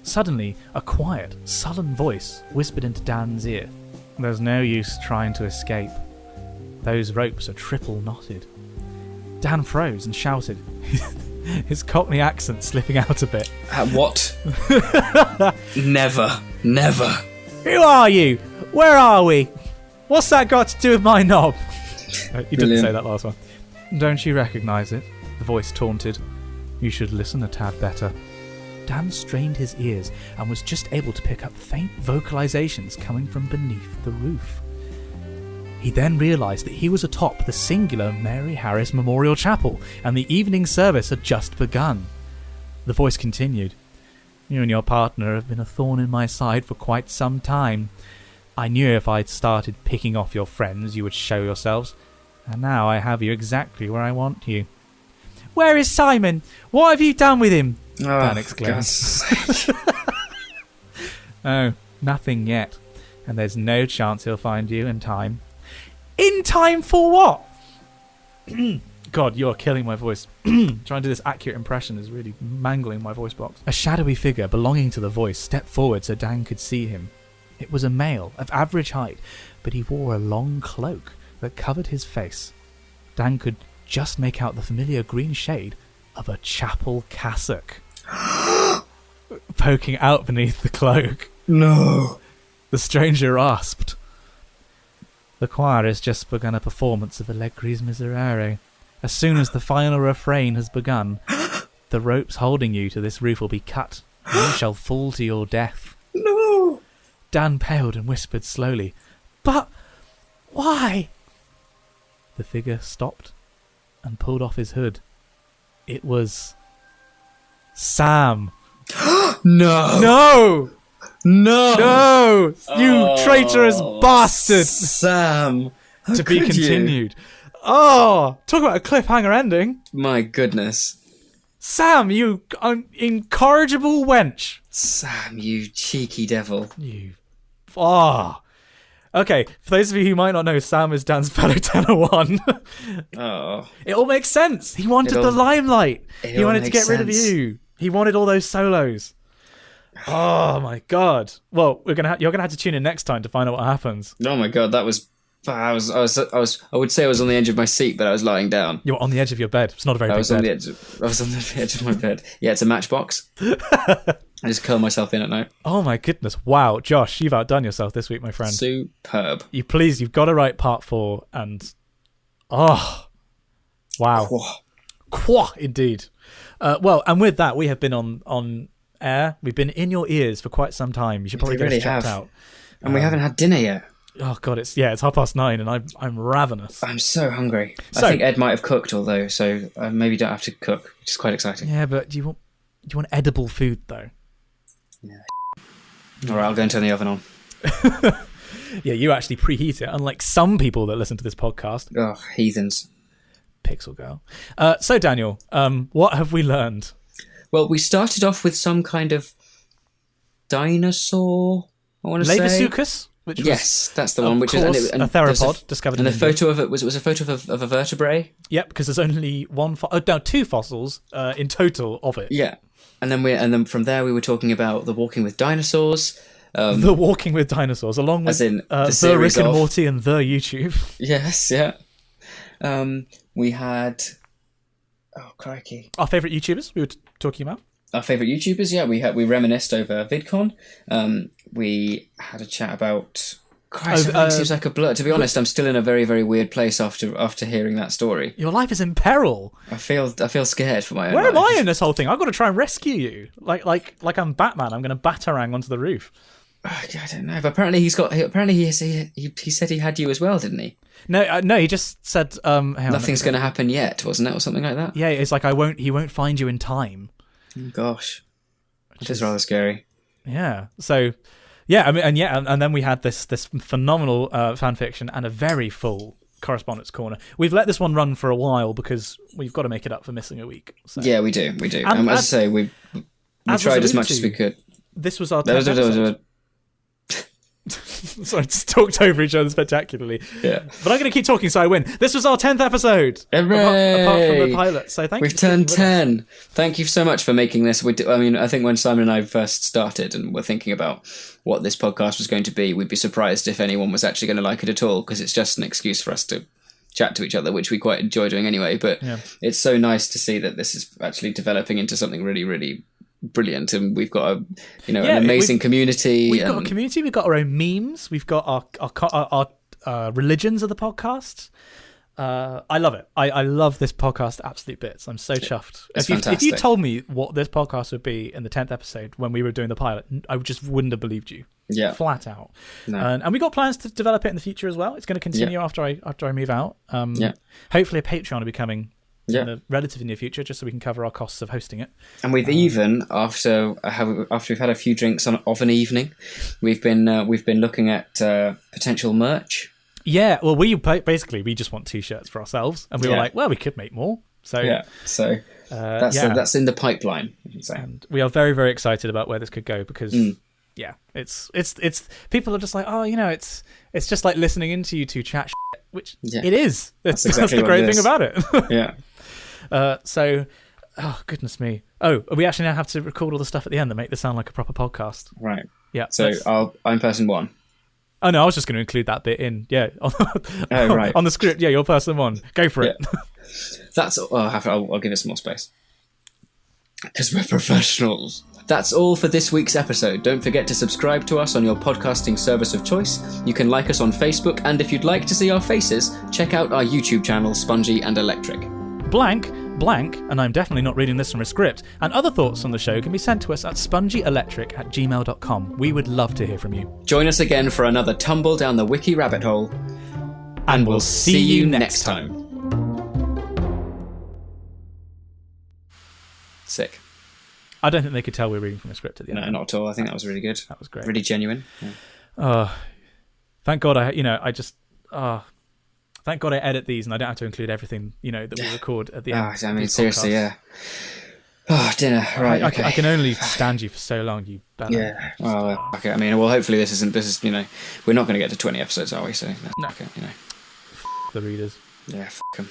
Suddenly, a quiet, sullen voice whispered into Dan's ear. There's no use trying to escape. Those ropes are triple knotted. Dan froze and shouted, his Cockney accent slipping out a bit. What? Never. Who are you? Where are we? What's that got to do with my knob? You didn't say that last one. Don't you recognise it? The voice taunted. You should listen a tad better. Dan strained his ears and was just able to pick up faint vocalizations coming from beneath the roof. He then realised that he was atop the singular Mary Harris Memorial Chapel and the evening service had just begun. The voice continued. You and your partner have been a thorn in my side for quite some time. I knew if I'd started picking off your friends you would show yourselves, and now I have you exactly where I want you. Where is Simon? What have you done with him? Dan exclaimed. Oh, nothing yet, and there's no chance he'll find you in time. In time for what? God, you're killing my voice. Trying to do this accurate impression is really mangling my voice box. A shadowy figure belonging to the voice stepped forward so Dan could see him. It was a male of average height, but he wore a long cloak that covered his face. Dan could just make out the familiar green shade of a chapel cassock poking out beneath the cloak. No. The stranger rasped. The choir has just begun a performance of Allegri's Miserere. As soon as the final refrain has begun, the ropes holding you to this roof will be cut, and you shall fall to your death. No. Dan paled and whispered slowly, But why? The figure stopped and pulled off his hood. It was Sam. No. No! No. No! You traitorous bastard! Sam. How To be could you? continued. Oh, talk about a cliffhanger ending. My goodness. Sam, you incorrigible wench. Sam, you cheeky devil. You. Oh. Okay, for those of you who might not know, Sam is Dan's fellow tenor one. Oh. It all makes sense. He wanted the limelight. He wanted to get rid of you. He wanted all those solos. Oh my god. Well, you're gonna have to tune in next time to find out what happens. Oh my god, that was. I would say I was on the edge of my seat, but I was lying down. You were on the edge of your bed. It's not a very big bed. I was on the edge of my bed. Yeah, it's a matchbox. I just curl myself in at night. Oh my goodness. Wow. Josh, you've outdone yourself this week, my friend. Superb. You've got to write part 4 and... Oh. Wow. Quah, indeed. Well, and with that, we have been on air. We've been in your ears for quite some time. You should probably get us checked out. And we haven't had dinner yet. Oh god, it's 9:30 and I'm ravenous. I'm so hungry. So, I think Ed might have cooked, although, so maybe don't have to cook, which is quite exciting. Yeah, but do you want edible food though? Yeah. All right, I'll go and turn the oven on. Yeah, you actually preheat it, unlike some people that listen to this podcast. Oh, heathens. Pixel girl. So Daniel, what have we learned? Well, we started off with some kind of dinosaur, I want to say. Laevisuchus? Which was, yes, that's the one. Which is a theropod discovered in India. And the photo of it was a photo of a vertebrae. Yep, because there's only two fossils in total of it. Yeah, and then from there we were talking about the Walking with Dinosaurs. The Walking with Dinosaurs, along with as in the Rick and Morty and the YouTube. Yes, yeah. We had crikey, our favourite YouTubers we were talking about. Our favourite YouTubers, yeah. We reminisced over VidCon. We had a chat about. Christ, everything seems like a blur. To be honest, I'm still in a very, very weird place after hearing that story. Your life is in peril. I feel scared for my own Where life. am I in this whole thing? I've got to try and rescue you. Like I'm Batman. I'm going to batarang onto the roof. I don't know. But apparently he said he had you as well, didn't he? No. He just said nothing's going to happen yet, wasn't it, or something like that? Yeah, it's like he won't find you in time. Oh, gosh, it is rather scary. Yeah. So, yeah. I mean, and then we had this phenomenal fan fiction and a very full correspondence corner. We've let this one run for a while because we've got to make it up for missing a week. So. Yeah, we do. And as I say, we tried as much as we could. This was our 10th episode. Sorry, just talked over each other spectacularly. Yeah, but I'm going to keep talking so I win. This was our 10th episode. Hooray! Apart from the pilot, so thank you. We've turned 10. Thank you so much for making this. I think when Simon and I first started and were thinking about what this podcast was going to be, we'd be surprised if anyone was actually going to like it at all, because it's just an excuse for us to chat to each other, which we quite enjoy doing anyway. But It's so nice to see that this is actually developing into something really, really brilliant, and we've got an amazing community. We've got a community. We've got our own memes. We've got our religions of the podcast. I love it. I love this podcast absolute bits. I'm so chuffed. If you told me what this podcast would be in the 10th episode when we were doing the pilot, I just wouldn't have believed you. Yeah, flat out. No. And we got plans to develop it in the future as well. It's going to continue after I move out. Hopefully a Patreon will be coming in the relatively near future, just so we can cover our costs of hosting it. And we've even after we've had a few drinks of an evening, we've been looking at potential merch. Yeah, well, we just want T-shirts for ourselves, and we were like, well, we could make more. So that's in the pipeline. And we are very, very excited about where this could go because it's people are just like, oh, it's just like listening into you two chat shit, which it is. That's the great thing about it. So, oh goodness me. Oh, we actually now have to record all the stuff at the end that make this sound like a proper podcast. Right. Yeah. So I'm person one. Oh no, I was just going to include that bit in. Yeah. Right. On the script. Yeah, you're person one. Go for it. That's. I'll give it some more space. Because we're professionals. That's all for this week's episode. Don't forget to subscribe to us on your podcasting service of choice. You can like us on Facebook, and if you'd like to see our faces, check out our YouTube channel, Spongy and Electric. Blank, and I'm definitely not reading this from a script, and other thoughts on the show can be sent to us at spongyelectric@gmail.com. We would love to hear from you. Join us again for another tumble down the wiki rabbit hole, and we'll see you next time. Sick. I don't think they could tell we were reading from a script at the end. No, not at all. I think that was really good. That was great. Really genuine. Yeah. Thank God thank God I edit these and I don't have to include everything, that we record at the end. I mean, seriously, yeah. Oh, dinner. Right. Okay. I can only stand you for so long, you better. Yeah. Well, okay. I mean, hopefully this is, we're not going to get to 20 episodes, are we? So, no. Okay, the readers. Yeah, f*** them.